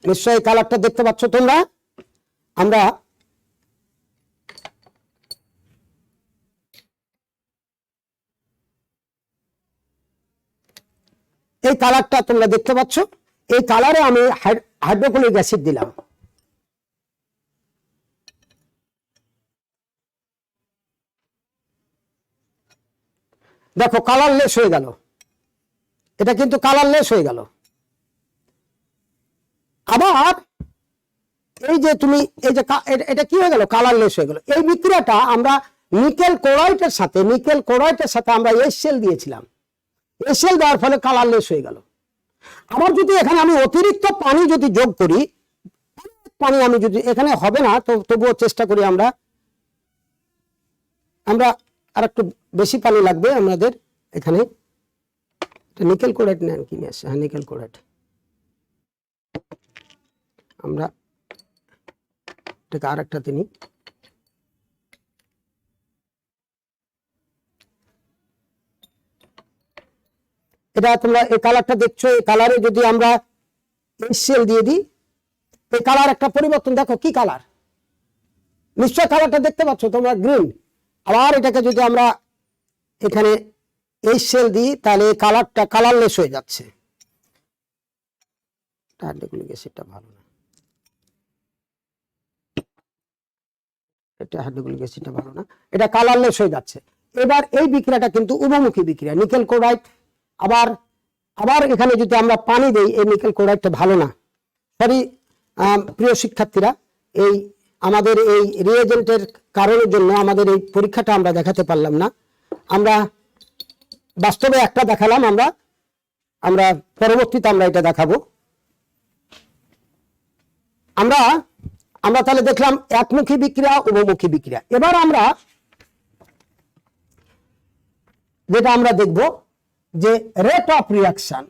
নিশ্চয়ই কালারটা দেখতে পাচ্ছ তোমরা। আমরা এই কালারটা তোমরা দেখতে পাচ্ছ, এই কালারে আমি হাইড্রোক্লোরিক অ্যাসিড দিলাম। দেখো কালারলেস হয়ে গেল, এটা কিন্তু কালারলেস হয়ে গেল। আবার এই যে তুমি এই যে এটা কি হয়ে গেল, কালারলেস হয়ে গেল। এই বিক্রিয়াটা আমরা নিকেল ক্লোরাইডের সাথে আমরা HCl দিয়েছিলাম, HCl দেওয়ার ফলে কালারলেস হয়ে গেল। আবার যদি এখানে আমি অতিরিক্ত পানি যদি যোগ করি, পানি আমি যদি এখানে হবে না, তো তবুও চেষ্টা করি আমরা আর একটু বেশি পানি লাগবে আমাদের এখানে। নিকেল ক্লোরাইড নেন কি নিয়ে আসছে, হ্যাঁ নিকেল ক্লোরাইড। আমরা এটাকে আর একটা তিনি এটা তোমরা এই কালারটা দেখছো, এই কালারে যদি আমরা HCl দিয়ে দিই, এই কালার একটা পরিবর্তন দেখো, কি কালার, নিশ্চয় কালারটা দেখতে পাচ্ছ তোমরা, গ্রিন। আবার এটাকে যদি আমরা এখানে HCl দিই, তাহলে কালারটা কালারলেস হয়ে যাচ্ছে। হাইড্রোক্লোরিক অ্যাসিডটা ভালো না, এটা কালারলেস হয়ে যাচ্ছে। এবার এই বিক্রিয়াটা কিন্তু উভমুখী বিক্রিয়া, নিকেল ক্লোরাইড আবার এখানে যদি আমরা পানি দেই, এই নিকেল ক্লোরাইডটা ভালো না। সরি প্রিয় শিক্ষার্থীরা, এই আমাদের এই রিয়েজেন্টের কারণের জন্য আমাদের এই পরীক্ষাটা আমরা দেখাতে পারলাম না। আমরা বাস্তবে একটা দেখালাম, আমরা পরবর্তীতে আমরা এটা দেখাবো। আমরা তাহলে দেখলাম একমুখী বিক্রিয়া, উভমুখী বিক্রিয়া। এবার আমরা যেটা আমরা দেখব যে রেট অফ রিঅ্যাকশন,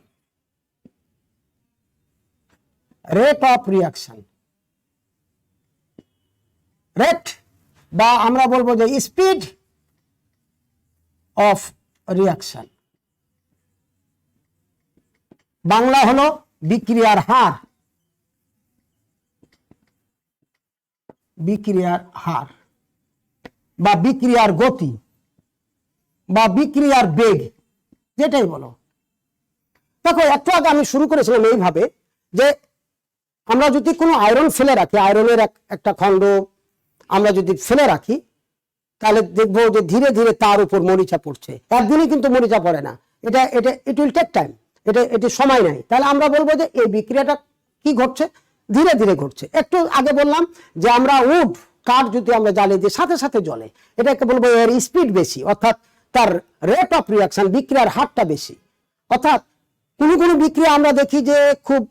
রেট বা আমরা বলবো যে স্পিড অফ রিঅ্যাকশন, বাংলা হলো বিক্রিয়ার হার, বা বিক্রিয়ার গতি বা বিক্রিয়ার বেগ, যেটাই বলো। দেখো একটু আগে আমি শুরু করেছিলাম এইভাবে যে আমরা যদি কোনো আয়রন ফেলে রাখি, আয়রনের একটা খণ্ড আমরা যদি ফেলে রাখি, তাহলে দেখবো যে ধীরে ধীরে তার উপর মরিচা পড়ছে। একদিনই কিন্তু মরিচা পড়ে না, ইট উইল টেক টাইম, এটি সময় নেয়। তাহলে আমরা বলবো যে এই বিক্রিয়াটা কি ঘটছে, ধীরে ধীরে ঘটছে। একটু আগে বললাম যে আমরা উড কাঠ যদি আমরা জ্বালিয়ে দিই সাথে সাথে জ্বলে, এটাকে বলবো এর স্পিড বেশি, অর্থাৎ তার রেট অফ রিয়াকশন, বিক্রিয়ার হারটা বেশি। অর্থাৎ কোনো বিক্রিয়া আমরা দেখি যে খুব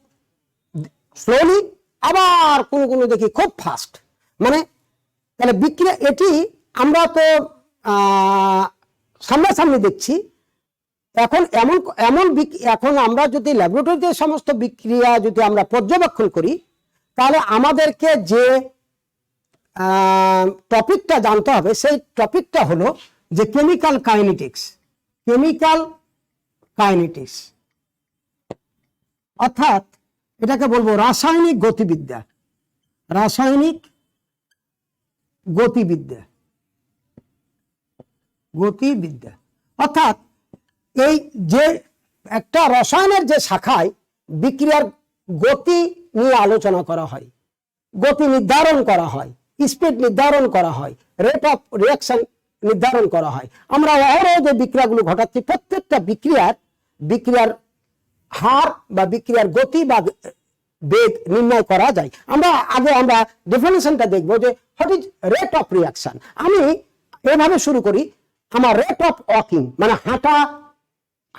স্লোলি, আবার কোনো দেখি খুব ফাস্ট। মানে তাহলে বিক্রিয়া এটি আমরা তো সামনাসামনি দেখছি। এখন এখন আমরা যদি ল্যাবরেটরিতে সমস্ত বিক্রিয়া যদি আমরা পর্যবেক্ষণ করি, তাহলে আমাদেরকে যে টপিকটা জানতে হবে সেই টপিকটা হলো যে কেমিক্যাল কাইনেটিক্স। কেমিক্যাল কাইনেটিক্স অর্থাৎ এটাকে বলবো রাসায়নিক গতিবিদ্যা। রাসায়নিক গতিবিদ্যা, গতিবিদ্যা অর্থাৎ এই যে একটা রসায়নের যে শাখায় বিক্রিয়ার গতি নিয়ে আলোচনা করা হয়, গতি নির্ধারণ করা হয়, স্পিড নির্ধারণ করা হয়, রেট অফ রিয়াকশন নির্ধারণ করা হয়। আমরা অহরহ যে বিক্রিয়াগুলো ঘটাচ্ছি, প্রত্যেকটা বিক্রিয়ার হার বা বিক্রিয়ার গতি বা বেগ নির্ণয় করা যায়। আমরা ডেফিনিশনটা দেখবো যে what is rate of reaction. আমি এভাবে শুরু করি, আমার রেট অফ ওয়াকিং মানে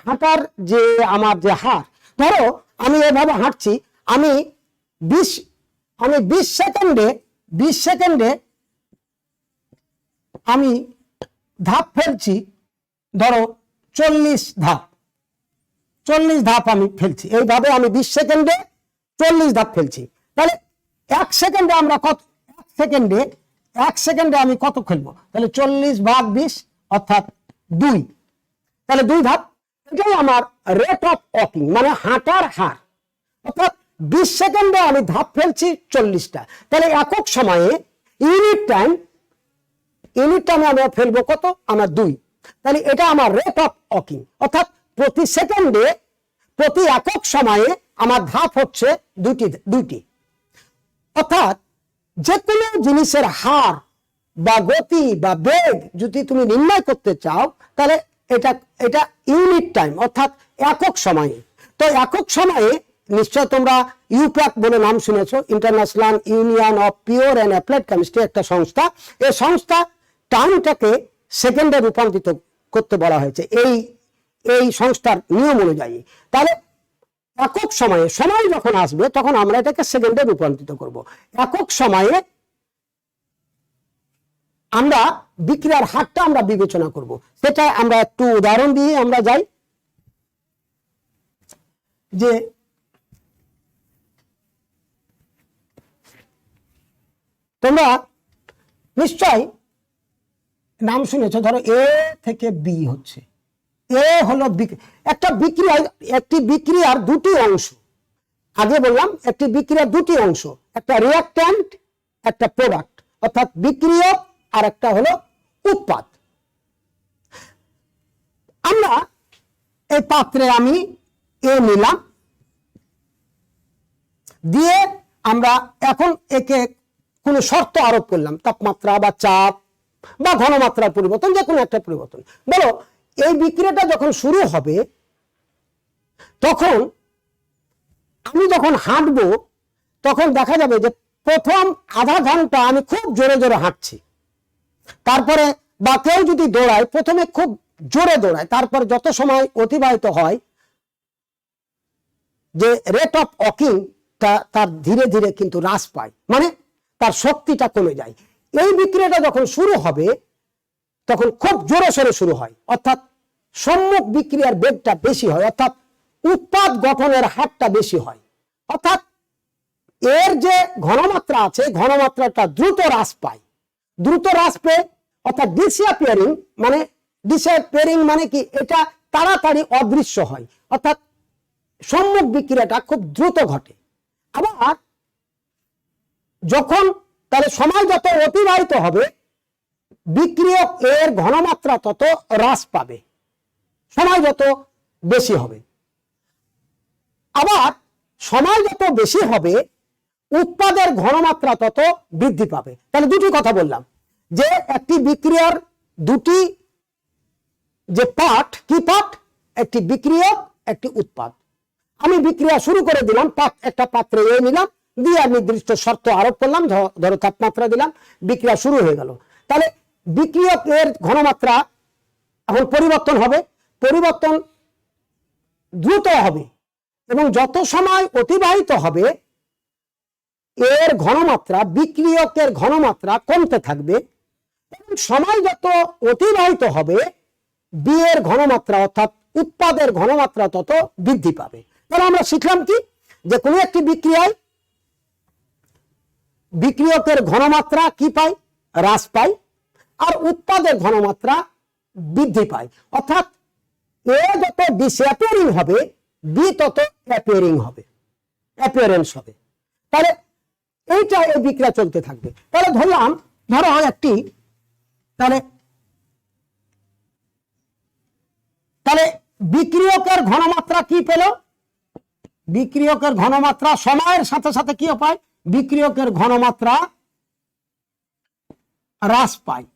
হাঁটার যে আমার যে হার, ধরো আমি এভাবে হাঁটছি, আমি 20 সেকেন্ডে আমি ধাপ ফেলছি, ধরো 40 ধাপ আমি ফেলছি। এইভাবে আমি 20 সেকেন্ডে 40 ধাপ ফেলছি। তাহলে 1 সেকেন্ডে আমরা এক সেকেন্ডে আমি কত খেলবো? তাহলে 40 ভাগ 20 অর্থাৎ 2। তাহলে 2 ধাপ, এটাই আমার রেট অফ ওয়াকিং মানে হাঁটার হার। অর্থাৎ 20 সেকেন্ডে আমি ধাপ ফেলছি 40টা। তাহলে একক সময়ে ইউনিট টাইমে আমরা ফেলবো কত? আমার 2। তাহলে এটা আমার রেট অফ ওয়াকিং। অর্থাৎ প্রতি সেকেন্ডে, প্রতি একক সময়ে আমার ধাপ হচ্ছে দুইটি। অর্থাৎ যে কোনো জিনিসের হার বা গতি বা বেগ যদি তুমি নির্ণয় করতে চাও, তাহলে এটা ইউনিট টাইম অর্থাৎ একক সময়ে। তো একক সময়ে নিশ্চয় তোমরা ইউপ্যাক বলে নাম শুনেছো, international union of pure and applied chemistry একটা সংস্থা। এই সংস্থা টাইমটাকে সেকেন্ডে রূপান্তরিত করতে বলা হয়েছে এই সংস্থার নিয়ম অনুযায়ী। তাহলে একক সময় যখন আসবে তখন আমরা এটাকে সেকেন্ডে রূপান্তরিত করব। একক সময়ে আমরা বিক্রিয়ার হারটা আমরা বিবেচনা করব। সেটা আমরা একটু উদাহরণ দিয়ে আমরা যাই। যে তোমরা নিশ্চয় নাম শুনেছ, ধরো এ থেকে বি হচ্ছে, এ হলো একটি বিক্রিয়ার দুটি অংশ। আগে বললাম একটি বিক্রিয়ার দুটি অংশ, একটা রিঅ্যাক্ট্যান্ট, একটা প্রোডাক্ট, অর্থাৎ বিক্রিয়ক আর একটা হলো উৎপাদ। আমরা এই পাত্রে আমি এ নিলাম, দিয়ে আমরা এখন একে কোনো শর্ত আরোপ করলাম, তাপমাত্রা বা চাপ বা ঘনমাত্রার পরিবর্তন, যে কোনো একটা পরিবর্তন। বলো এই বিক্রিয়াটা যখন শুরু হবে, তখন আমি যখন হাঁটবো তখন দেখা যাবে যে প্রথম আধা ঘন্টা আমি খুব জোরে জোরে হাঁটছি, তারপরে বা কেউ যদি দৌড়ায় প্রথমে খুব জোরে দৌড়ায়, তারপর যত সময় অতিবাহিত হয় যে রেট অফ ওয়াকিং তার ধীরে ধীরে কিন্তু হ্রাস পায়, মানে তার শক্তিটা কমে যায়। এই বিক্রিয়াটা যখন শুরু হবে তখন খুব জোরে সোরে শুরু হয়, অর্থাৎ সম্মুখ বিক্রিয়ার বেগটা বেশি হয়, অর্থাৎ উৎপাদ গঠনের হারটা বেশি হয়। অর্থাৎ এর যে ঘনমাত্রা আছে, ঘনমাত্রাটা দ্রুত হ্রাস পায়। অর্থাৎ ডিসঅ্যাপিয়ারিং মানে কি, এটা তাড়াতাড়ি অদৃশ্য হয়, অর্থাৎ সম্মুখ বিক্রিয়াটা খুব দ্রুত ঘটে। আবার যখন তাহলে সময় যত অতিবাহিত হবে বিক্রিয়ক এর ঘনমাত্রা তত হ্রাস পাবে, সময় যত বেশি হবে। আবার সময় যত বেশি হবে উৎপাদের ঘনমাত্রা তত বৃদ্ধি পাবে। তাহলে দুটি কথা বললাম, যে একটি বিক্রিয়ার দুটি যে পার্ট, কি পার্ট? একটি বিক্রিয়ক, একটি উৎপাদ। আমি বিক্রিয়া শুরু করে দিলাম, একটা পাত্রে এ নিলাম, দিয়ে আর নির্দিষ্ট শর্ত আরোপ করলাম, ধরো তাপমাত্রা দিলাম, বিক্রিয়া শুরু হয়ে গেল। তাহলে বিক্রিয়কের ঘনমাত্রা এখন পরিবর্তন হবে, পরিবর্তন দ্রুত হবে এবং যত সময় অতিবাহিত হবে এর ঘনমাত্রা, বিক্রিয়কের ঘনমাত্রা কমতে থাকবে এবং সময় যত অতিবাহিত হবে বি এর ঘনমাত্রা অর্থাৎ উৎপাদের ঘনমাত্রা তত বৃদ্ধি পাবে। তাহলে আমরা শিখলাম কি, যে কোনো একটি বিক্রিয়ায় বিক্রিয়কের ঘনমাত্রা কি পায়, হ্রাস পায়, আর উৎপাদের ঘনমাত্রা বৃদ্ধি পায়। অর্থাৎ এ যত ডিসঅ্যাপিয়ারিং হবে বি তত অ্যাপিয়ারিং হবে, অ্যাপিয়ারেন্স হবে। তাহলে এইটা এই বিক্রিয়া চলতে থাকবে। তাহলে ধরলাম, ধরো একটি, তাহলে বিক্রিয়কের ঘনমাত্রা কি পেল, বিক্রিয়কের ঘনমাত্রা সময়ের সাথে সাথে কি পায়, বিক্রিয়কের ঘনমাত্রা হ্রাস পায়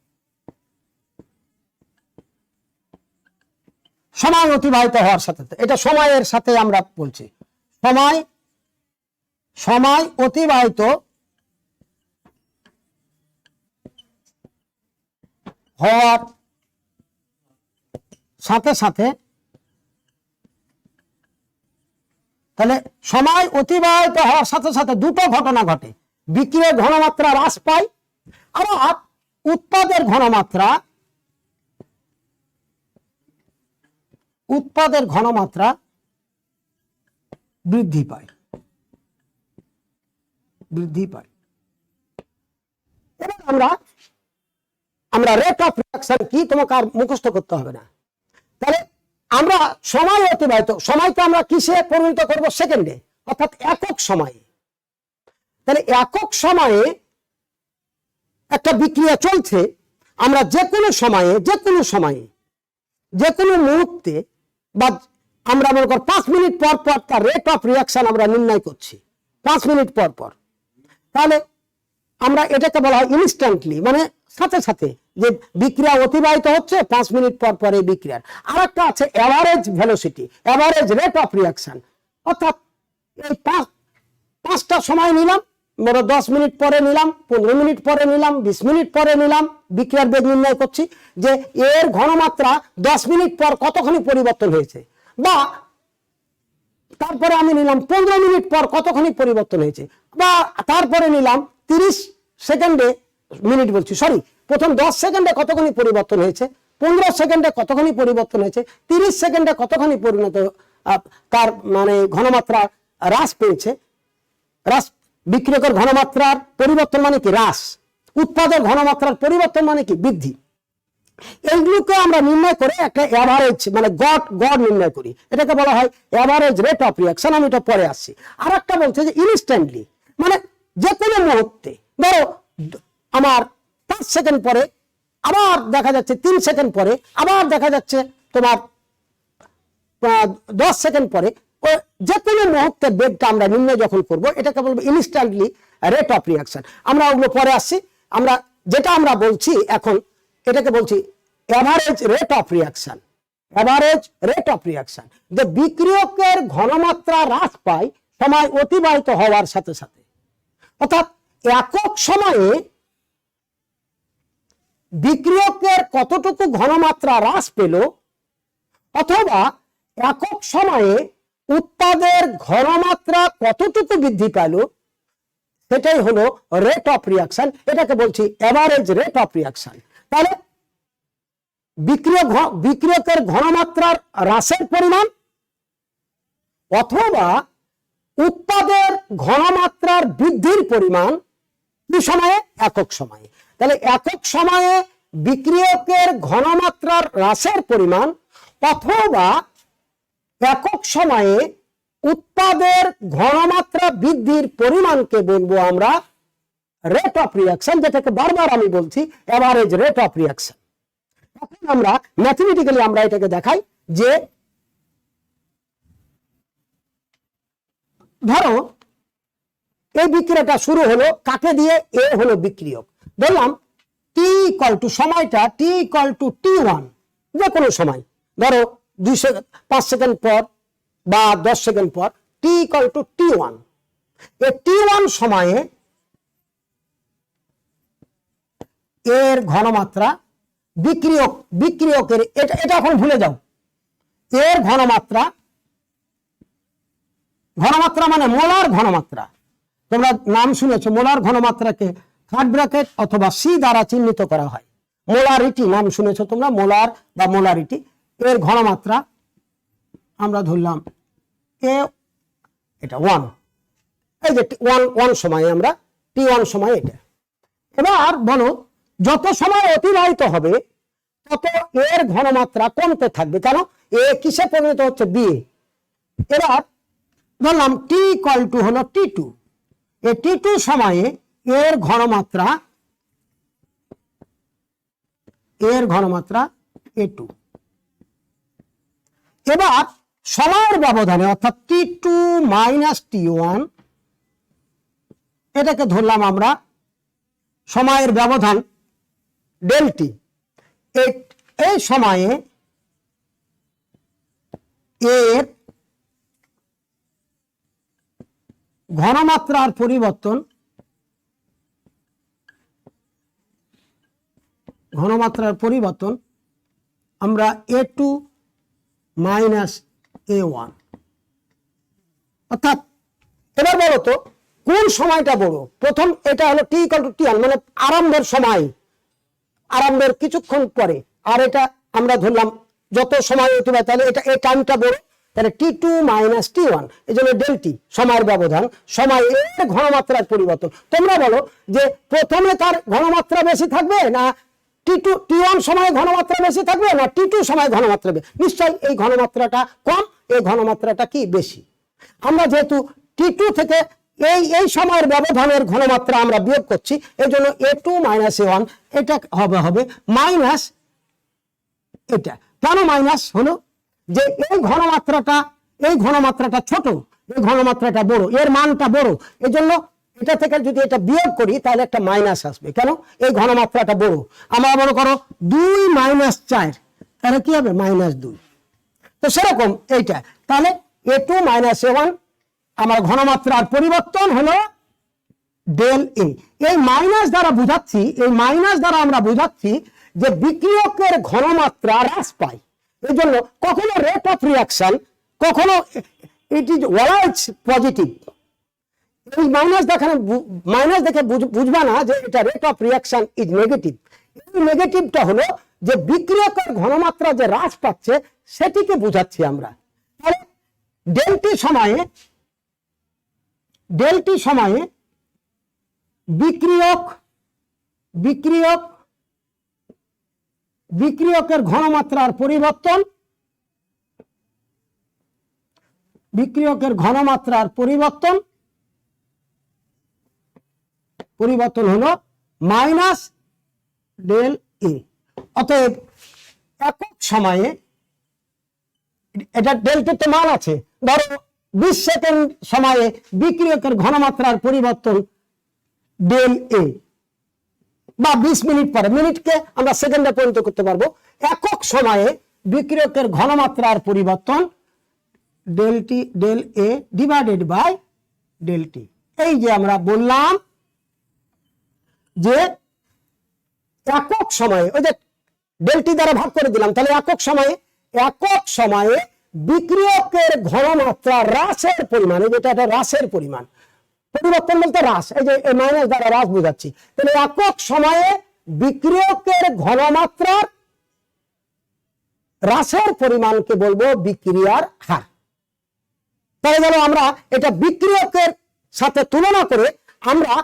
সময় অতিবাহিত হওয়ার সাথে। এটা সময়ের সাথে আমরা বলছি, সময় অতিবাহিত হওয়ার সাথে সাথে, তাহলে সময় অতিবাহিত হওয়ার সাথে সাথে দুটো ঘটনা ঘটে, বিক্রিয়ার ঘনমাত্রা হ্রাস পায় আবার উৎপাদের ঘনমাত্রা বৃদ্ধি পায়। এবার আমরা রেট অফ রিঅ্যাকশন কি তোমাকে আর মুখস্থ করতে হবে না। তাহলে আমরা সময় অতিবাহিত, সময়কে আমরা কিসে পরিণত করব, সেকেন্ডে, অর্থাৎ একক সময়ে। তাহলে একক সময়ে একটা বিক্রিয়া চলছে, আমরা যে কোনো মুহূর্তে বা আমরা মনে কর 5 মিনিট পর পর তার রেট অফ রিঅ্যাকশন আমরা নির্ণয় করছি, 5 মিনিট পর পর। তাহলে আমরা এটাকে বলা হয় ইনস্ট্যান্টলি, মানে সাথে সাথে যে বিক্রিয়া অতিবাহিত হচ্ছে 5 মিনিট পর পর এই বিক্রিয়ার। আর একটা আছে average velocity, average rate of reaction, অর্থাৎ এই পাঁচটা সময় নিলাম, ধরো 10 মিনিট পরে নিলাম, 15 মিনিট পরে নিলাম, 20 মিনিট পরে নিলাম, বিক্রিয়ার বেগ নির্ণয় করছি যে এর ঘনমাত্রা 10 মিনিট পর কতখানি পরিবর্তন হয়েছে, বা তারপরে আমি নিলাম 15 মিনিট পর কতখানি পরিবর্তন হয়েছে, বা তারপরে নিলাম 30 সেকেন্ডে, মিনিট বলছি সরি, প্রথম 10 সেকেন্ডে কতখানি পরিবর্তন হয়েছে, 15 সেকেন্ডে কতখানি পরিবর্তন হয়েছে, 30 সেকেন্ডে কতখানি পরিণত তার মানে ঘনমাত্রা হ্রাস পেয়েছে। বিক্রিয়কের ঘনমাত্রার পরিবর্তন মানে কি, হ্রাস। উৎপাদের ঘনমাত্রার পরিবর্তন মানে কি, বৃদ্ধি। এইগুলোকে আমরা নির্ণয় করে একটা অ্যাভারেজ মানে গড় নির্ণয় করি, এটাকে বলা হয় অ্যাভারেজ রেট অফ রিঅ্যাকশন। আমি এটা পরে আসছি। আর একটা বলছে যে ইনস্ট্যান্টলি, মানে যে কোনো মুহূর্তে, ধরো আমার 5 সেকেন্ড পরে, আবার দেখা যাচ্ছে 3 সেকেন্ড পরে, আবার দেখা যাচ্ছে তোমার 10 সেকেন্ড পরে, যে কোনো মুহূর্তের বেগটা আমরা নির্ণয় যখন করব এটাকে বলবো ইনস্ট্যান্টলি রেট অফ রিঅ্যাকশন। আমরা ওগুলো পরে আসছি। যেটা আমরা বলছি এখন, এটাকে বলছি average rate of reaction. Average rate of reaction, যে বিক্রিয়কের ঘনমাত্রা হ্রাস পায় সময় অতিবাহিত হওয়ার সাথে সাথে। অর্থাৎ একক সময়ে বিক্রিয়কের কতটুকু ঘনমাত্রা হ্রাস পেল, অথবা একক সময়ে উৎপাদের ঘনমাত্রা কতটুকু বৃদ্ধি পেল, সেটাই হলো রেট অফ রিঅ্যাকশন। এটাকে বলছি অ্যাভারেজ রেট অফ রিঅ্যাকশন। তাহলে বিক্রিয়কের ঘনমাত্রার হ্রাসের পরিমাণ অথবা উৎপাদের ঘনমাত্রার বৃদ্ধির পরিমাণ কি সময়ে, একক সময়ে। তাহলে একক সময়ে বিক্রিয়কের ঘনমাত্রার হ্রাসের পরিমাণ অথবা একক সময়ে উৎপাদের ঘনমাত্রা বৃদ্ধির পরিমাণকে বলবো আমরা রেট অফ রিঅ্যাকশন, যেটাকে বারবার আমি বলছি এভারেজ রেট অফ রিঅ্যাকশন। এখন আমরা ম্যাথমেটিক্যালি আমরা এটাকে দেখাই যে, ধরো এই বিক্রিয়াটা শুরু হলো কাকে দিয়ে, এ হলো বিক্রিয়ক। বললাম টি ইকুয়াল টু, সময়টা টি ইকুয়াল টু T1, যে কোনো সময়, ধরো 5 সেকেন্ড পর বা 10 সেকেন্ড পর, টি ইকুয়াল টু T1। এই T1 সময়ে এর ঘনমাত্রা বিক্রিয়কের এটা এখন ভুলে যাও, এর ঘনমাত্রা মানে মোলার ঘনমাত্রা, তোমরা নাম শুনেছো মোলার ঘনমাত্রাকে থার্ড ব্র্যাকেট অথবা সি দ্বারা চিহ্নিত করা হয়। মোলারিটি নাম শুনেছো তোমরা, মোলার বা মোলারিটি, এর ঘনমাত্রা আমরা ধরলাম এটা 1, এই যে 1 সময়ে আমরা T1 সময় এটা। এবার বলো যত সময় অতিবাহিত হবে তত এর ঘনমাত্রা কমতে থাকবে, কেন এ কিসে পরিণত হচ্ছে বি। এবার ধরলাম T = হলো T2, এই T2 সময়ে এর ঘনমাত্রা A2। এবার সময়ের ব্যবধানে অর্থাৎ T2 - T1 এটাকে ধরলাম আমরা সময়ের ব্যবধান ΔT। এই সময়ে এর ঘনমাত্রার পরিবর্তন আমরা A2 - A1। অর্থাৎ এবার বলো তো কোন সময়টা বড়? প্রথম এটা হলো T = T1 মানে আরম্ভের কিছুক্ষণ পরে, আর এটা আমরা ধরলাম যত সময় অতিবাহিত, তাহলে এটা এই টাইমটা বড়, তাহলে T2 - T1, এই জন্য ΔT সময়ের ব্যবধান, সময় এর ঘনমাত্রার পরিবর্তন। তোমরা বলো যে প্রথমে তার ঘনমাত্রা বেশি থাকবে না T1 সময় ঘনমাত্রা বেশি থাকবে না T2 সময় ঘনমাত্রা বেশি? নিশ্চয়ই এই ঘনমাত্রাটা কম, এই ঘনমাত্রাটা কি বেশি। আমরা যেহেতু T2 থেকে এই সময়ের ব্যবধানের ঘনমাত্রা আমরা বিয়োগ করছি, এই জন্য A2 - A1 এটা হবে মাইনাস এটা। কেন মাইনাস হলো? যে এই ঘনমাত্রাটা ছোট, এই ঘনমাত্রাটা বড়, এর মানটা বড়, এই জন্য এটা থেকে যদি এটা বিয়োগ করি তাহলে একটা মাইনাস আসবে। কেন? এই ঘনমাত্রাটা বড়। আমরা মনে করো 2 - 4, তাহলে কি হবে -2। তো সেরকম এইটা, তাহলে A2 - A1 আমার ঘনমাত্রার পরিবর্তন হলো ΔA। এই মাইনাস দ্বারা আমরা বুঝাচ্ছি যে বিক্রিয়কের ঘনমাত্রা হ্রাস পায়। এই জন্য কখনো রেট অফ রিঅ্যাকশন, কখনো ইট ইজ অলওয়েজ পজিটিভ। এই মাইনাস দেখে বুঝবা না যে এটা rate of reaction is negative. এই নেগেটিভটা হলো যে বিক্রিয়কের ঘনমাত্রা যে হ্রাস পাচ্ছে সেটিকে বুঝাচ্ছি আমরা। তাহলে ΔT সময়ে বিক্রিয়কের ঘনমাত্রার পরিবর্তন হলো -ΔA। অতএব একক সময়ে এটা ΔT মান আছে, ধরো 20 সেকেন্ড সময়ে বিক্রিয়কের ঘনমাত্রার পরিবর্তন ΔA, বা 20 মিনিট পরে, মিনিটকে আমরা সেকেন্ডে পরিণত করতে পারবো। একক সময়ে বিক্রিয়কের ঘনমাত্রার পরিবর্তন ΔA ডিভাইডেড বাই ΔT। এই যে আমরা বললাম যে একক সময়ে ওই যে ΔT দ্বারা ভাগ করে দিলাম, তাহলে একক সময়ে বিক্রিয়কের ঘনমাত্রা হ্রাসের পরিমাণ, যেটা হ্রাসের পরিমাণ, পরিবর্তন বলতে হ্রাস, এই যে মাইনাস দ্বারা হ্রাস বোঝাচ্ছি। তাহলে একক সময়ে বিক্রিয়কের ঘনমাত্রার হ্রাসের পরিমাণকে বলবো বিক্রিয়ার হার। তাহলে গেল আমরা এটা বিক্রিয়কের সাথে তুলনা করে আমরা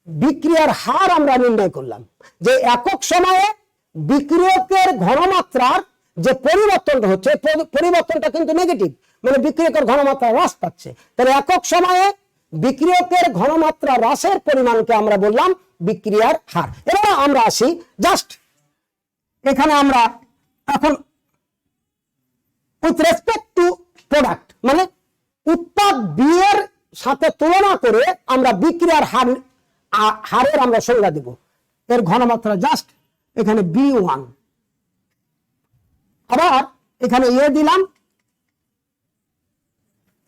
বিক্রিয়ার হার আমরা নির্ণয় করলাম যে একক সময়ে বিক্রিয়কের ঘনমাত্রার যে পরিবর্তনটা হচ্ছে, পরিবর্তনটা কিন্তু নেগেটিভ, মানে বিক্রিয়কের ঘনমাত্রা হ্রাস পাচ্ছে। তাহলে একক সময়ে বিক্রিয়কের ঘনমাত্রা হ্রাসের পরিমাণকে আমরা বললাম বিক্রিয়ার হার। এবার আমরা আসি জাস্ট এখানে, আমরা এখন উইথ রেসপেক্ট টু প্রোডাক্ট, মানে উৎপাদ বি এর সাথে তুলনা করে আমরা বিক্রিয়ার হারের আমরা সংজ্ঞা দেব। এর ঘনমাত্রা জাস্ট এখানে B1, আবার এখানে এ দিলাম,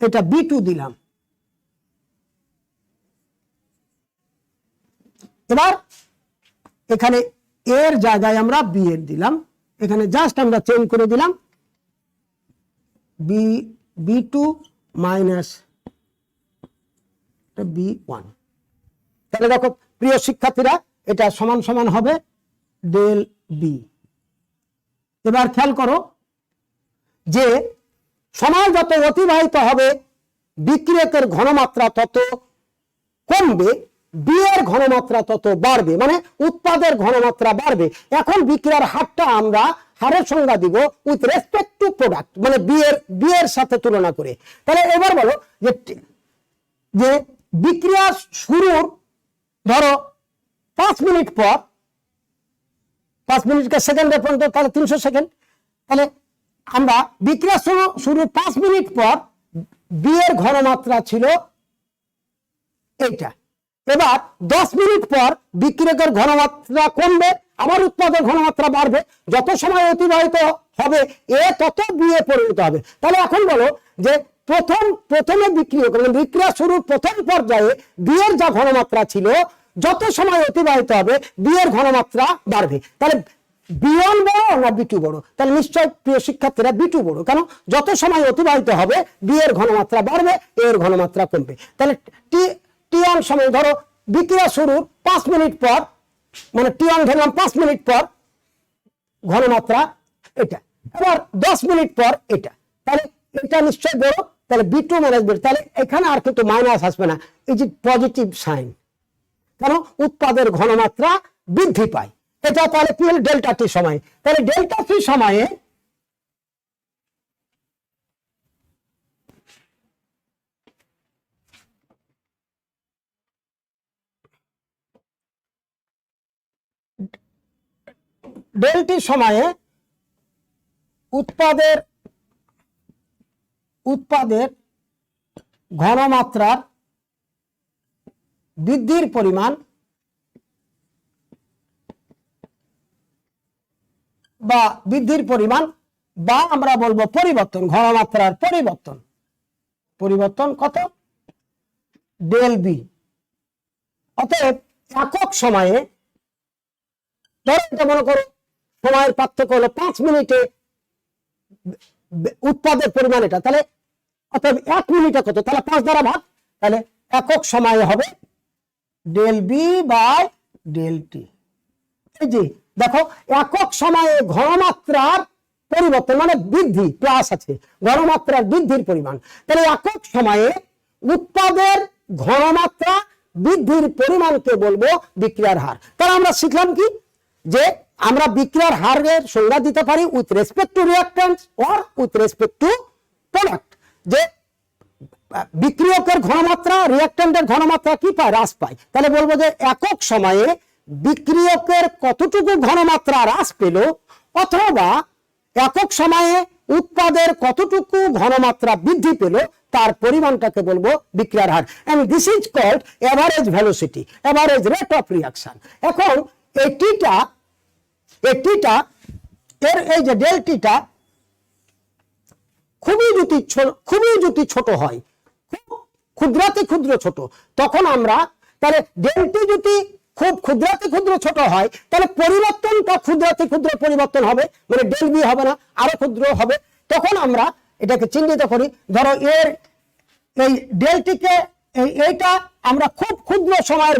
এটা B2 দিলাম, এবার এখানে এর জায়গায় আমরা বি এর দিলাম, এখানে জাস্ট আমরা চেঞ্জ করে দিলাম B2 মাইনাস B1। তাহলে দেখো প্রিয় শিক্ষার্থীরা, এটা সমান সমান হবে ডেল বি। এবার খেয়াল করো যে সময় যত অতিবাহিত হবে বিক্রিয়কের ঘনমাত্রা তত কমবে, বি এর ঘনমাত্রা তত বাড়বে, মানে উৎপাদের ঘনমাত্রা বাড়বে। এখন বিক্রিয়ার হারটা আমরা হারের সংজ্ঞা দিব উইথ রেসপেক্ট টু প্রোডাক্ট, মানে বি এর সাথে তুলনা করে। তাহলে এবার বলো যে বিক্রিয়া শুরুর ধরো 5 মিনিট পর, 5 মিনিটকে সেকেন্ডে পর্যন্ত, তাহলে 300 সেকেন্ড। তাহলে আমরা বিক্রিয়া শুরু 5 মিনিট পর বি এর ঘনমাত্রা ছিল এইটা। এবার 10 মিনিট পর বিক্রিয়কের ঘনমাত্রা কমবে, আবার উৎপাদের ঘনমাত্রা বাড়বে। যত সময় অতিবাহিত হবে এ তত বি এ পরিণত হবে। তাহলে এখন বলো যে প্রথমে বিক্রিয়ক মানে বিক্রিয়া শুরুর প্রথম পর্যায়ে বি এর যা ঘনমাত্রা ছিল, যত সময় অতিবাহিত হবে বি এর ঘনমাত্রা বাড়বে। তাহলে B1 বড় না B2 বড়? তাহলে নিশ্চয় প্রিয় শিক্ষার্থীরা B2 বড়, কারণ যত সময় অতিবাহিত হবে বি এর ঘনমাত্রা বাড়বে, এ এর ঘনমাত্রা কমবে। তাহলে T1 সময় ধরো বিক্রিয়া শুরুর 5 মিনিট পর, মানে T1 ধরলাম 5 মিনিট পর ঘনমাত্রা এটা, এবার 10 মিনিট পর এটা, তাহলে এটা নিশ্চয় বড়। তাহলে B2 মাইনাস B, তাহলে এখানে আর কিন্তু মাইনাস আসবে না, এই যে পজিটিভ সাইন, কারণ উৎপাদের ঘনমাত্রা বৃদ্ধি পায়। এটা তাহলে কি হলো ডেল্টা টি সময়। তাহলে ডেল্টা টি সময়ে ডেল্টি সময়ে উৎপাদের ঘনমাত্রার বৃদ্ধির পরিমাণ বা আমরা বলবো পরিবর্তন, ঘনমাত্রার পরিবর্তন কত? Del B. অতএব একক সময়ে ধরো এটা মনে করো সময়ের পার্থক্য হলো 5 মিনিটে উৎপাদের পরিমাণ এটা, তাহলে অতএব 1 মিনিটে কত? তাহলে 5 দ্বারা ভাগ, তাহলে একক সময়ে হবে del B by del T. এই যে দেখো একক সময়ে ঘনমাত্রার পরিবর্তন মানে বৃদ্ধি প্লাস আছে, ঘনমাত্রার বৃদ্ধির পরিমাণ। তাহলে একক সময়ে উৎপাদের ঘনমাত্রা বৃদ্ধির পরিমাণকে বলবো বিক্রিয়ার হার। তাহলে আমরা শিখলাম কি, যে আমরা বিক্রিয়ার হারের সংজ্ঞা দিতে পারি with respect to reactant or with respect to product. যে বিক্রিয়কের ঘনমাত্রা রিঅ্যাকট্যান্টের ঘনমাত্রা কি পায়? হ্রাস পায়। তাহলে বলবো যে একক সময়ে বিক্রিয়কের কতটুকু ঘনমাত্রা হ্রাস পেল, অথবা একক সময়ে উৎপাদের কতটুকু ঘনমাত্রা বৃদ্ধি পেল, তার পরিমাণটাকে বলবো বিক্রিয়ার হার। And this is called average velocity, average rate of reaction. এখন এই টিটা এর এই যে ডেল টিটা খুবই যদি ছোট হয়, ক্ষুদ্রাতি ক্ষুদ্র ছোট, তখন আমরা তাহলে ডেল টি যদি খুব ক্ষুদ্রাতি ক্ষুদ্র ছোট হয়, তাহলে পরিবর্তনটা ক্ষুদ্রাতি ক্ষুদ্র পরিবর্তন হবে, মানে ডেল বি হবে না, আরো ক্ষুদ্র হবে। তখন আমরা এটাকে চিহ্নিত করি, ধরো এর এই ডেলটিকে এইটা আমরা খুব ক্ষুদ্র সময়ের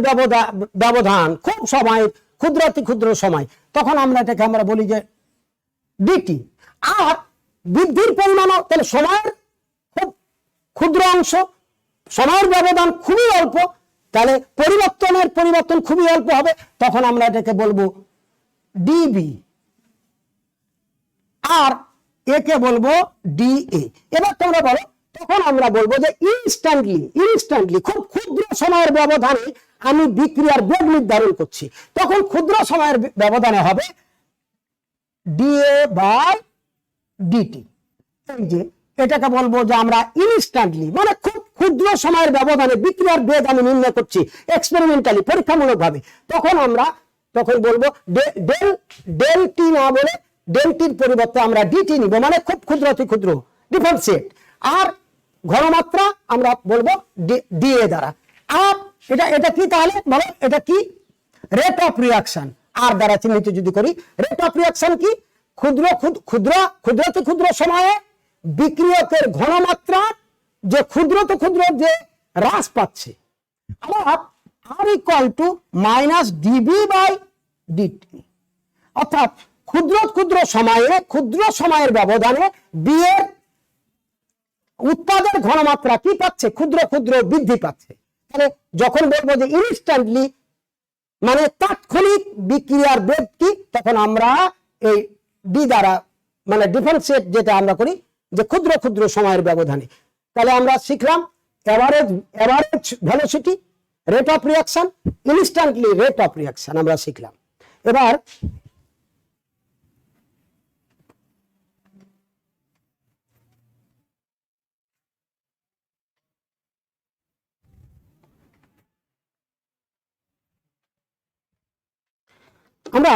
ব্যবধান, খুব সময় ক্ষুদ্রাতি ক্ষুদ্র সময়, তখন আমরা এটাকে আমরা বলি যে ডিটি। আর বৃদ্ধির পরিমাণও তাহলে সময়ের খুব ক্ষুদ্র অংশ, সময়ের ব্যবধান খুবই অল্প, তাহলে পরিবর্তন খুবই অল্প হবে, তখন আমরা এটাকে বলবো ডিবি, আর একে বলবো ডিএ। এবার তোমরা বলো, তখন আমরা বলবো যে ইনস্ট্যান্টলি খুব ক্ষুদ্র সময়ের ব্যবধানে আমি বিক্রিয়ার বেগ নির্ধারণ করছি, তখন ক্ষুদ্র সময়ের ব্যবধানে হবে ডিএ বাই ডিটি। এই যে এটাকে বলবো যে আমরা ইনস্ট্যান্টলি মানে খুব ক্ষুদ্র সময়ের ব্যবধানে বিক্রিয়ার বেগ আমি নির্ণয় করছি এক্সপেরিমেন্টালি, পরীক্ষামূলক ভাবে, তখন বলবো ডেল টি না বলে ডেল টির পরিবর্তে আমরা ডিটি নিব, মানে খুব ক্ষুদ্রাতি ক্ষুদ্র ডিফারেন্সিয়েট, আর ঘনমাত্রা আমরা বলবো ডিএ দ্বারা। আর এটা কি তাহলে বলো, এটা কি? রেট অফ রিয়াকশন আর দ্বারা চিহ্নিত যদি করি, রেট অফ রিয়াকশন কি? ক্ষুদ্র সময়ে বিক্রিয়কের ঘনমাত্রা যে ক্ষুদ্র যে হ্রাস পাচ্ছে। আবার r equal to minus dB by DT, অর্থাৎ ক্ষুদ্র সময়ের ব্যবধানে বি এর উৎপাদের ঘনমাত্রা কি পাচ্ছে? ক্ষুদ্র বৃদ্ধি পাচ্ছে। তাহলে যখন বলবো যে ইনস্ট্যান্টলি মানে তাৎক্ষণিক বিক্রিয়ার বেগ কি, তখন আমরা এই ডি দ্বারা মানে ডিফারেন্সিয়েট যেটা আমরা করি যে ক্ষুদ্র সময়ের ব্যবধানে। তাহলে আমরা শিখলাম average velocity, rate of reaction, instantly rate of reaction আমরা শিখলাম। এবার আমরা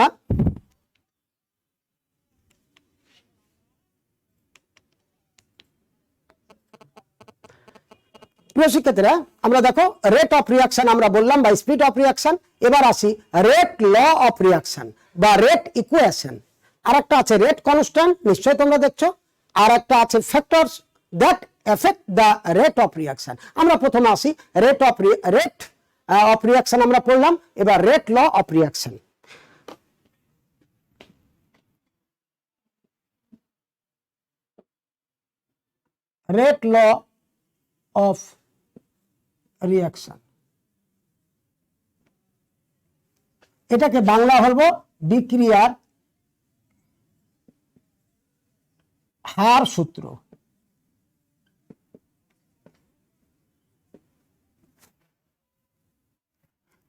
প্রিয় শিক্ষার্থীরা, আমরা দেখো রেট অফ রিয়াকশন আমরা বললাম বা স্পিড অফ রিয়াকশন। এবার আসি রেট ল অফ রিয়াকশন বা রেট ইকুয়েশন। আর একটা আছে রেট কনস্ট্যান্ট, নিশ্চয়ই তোমরা দেখছো। আর একটা আছে factors that affect the rate of reaction. আমরা প্রথমে আসি রেট অফ রিয়াকশন আমরা পড়লাম। এবার rate law of reaction. Rate law of reaction, এটাকে বাংলা বলবো বিক্রিয়ার হার সূত্র।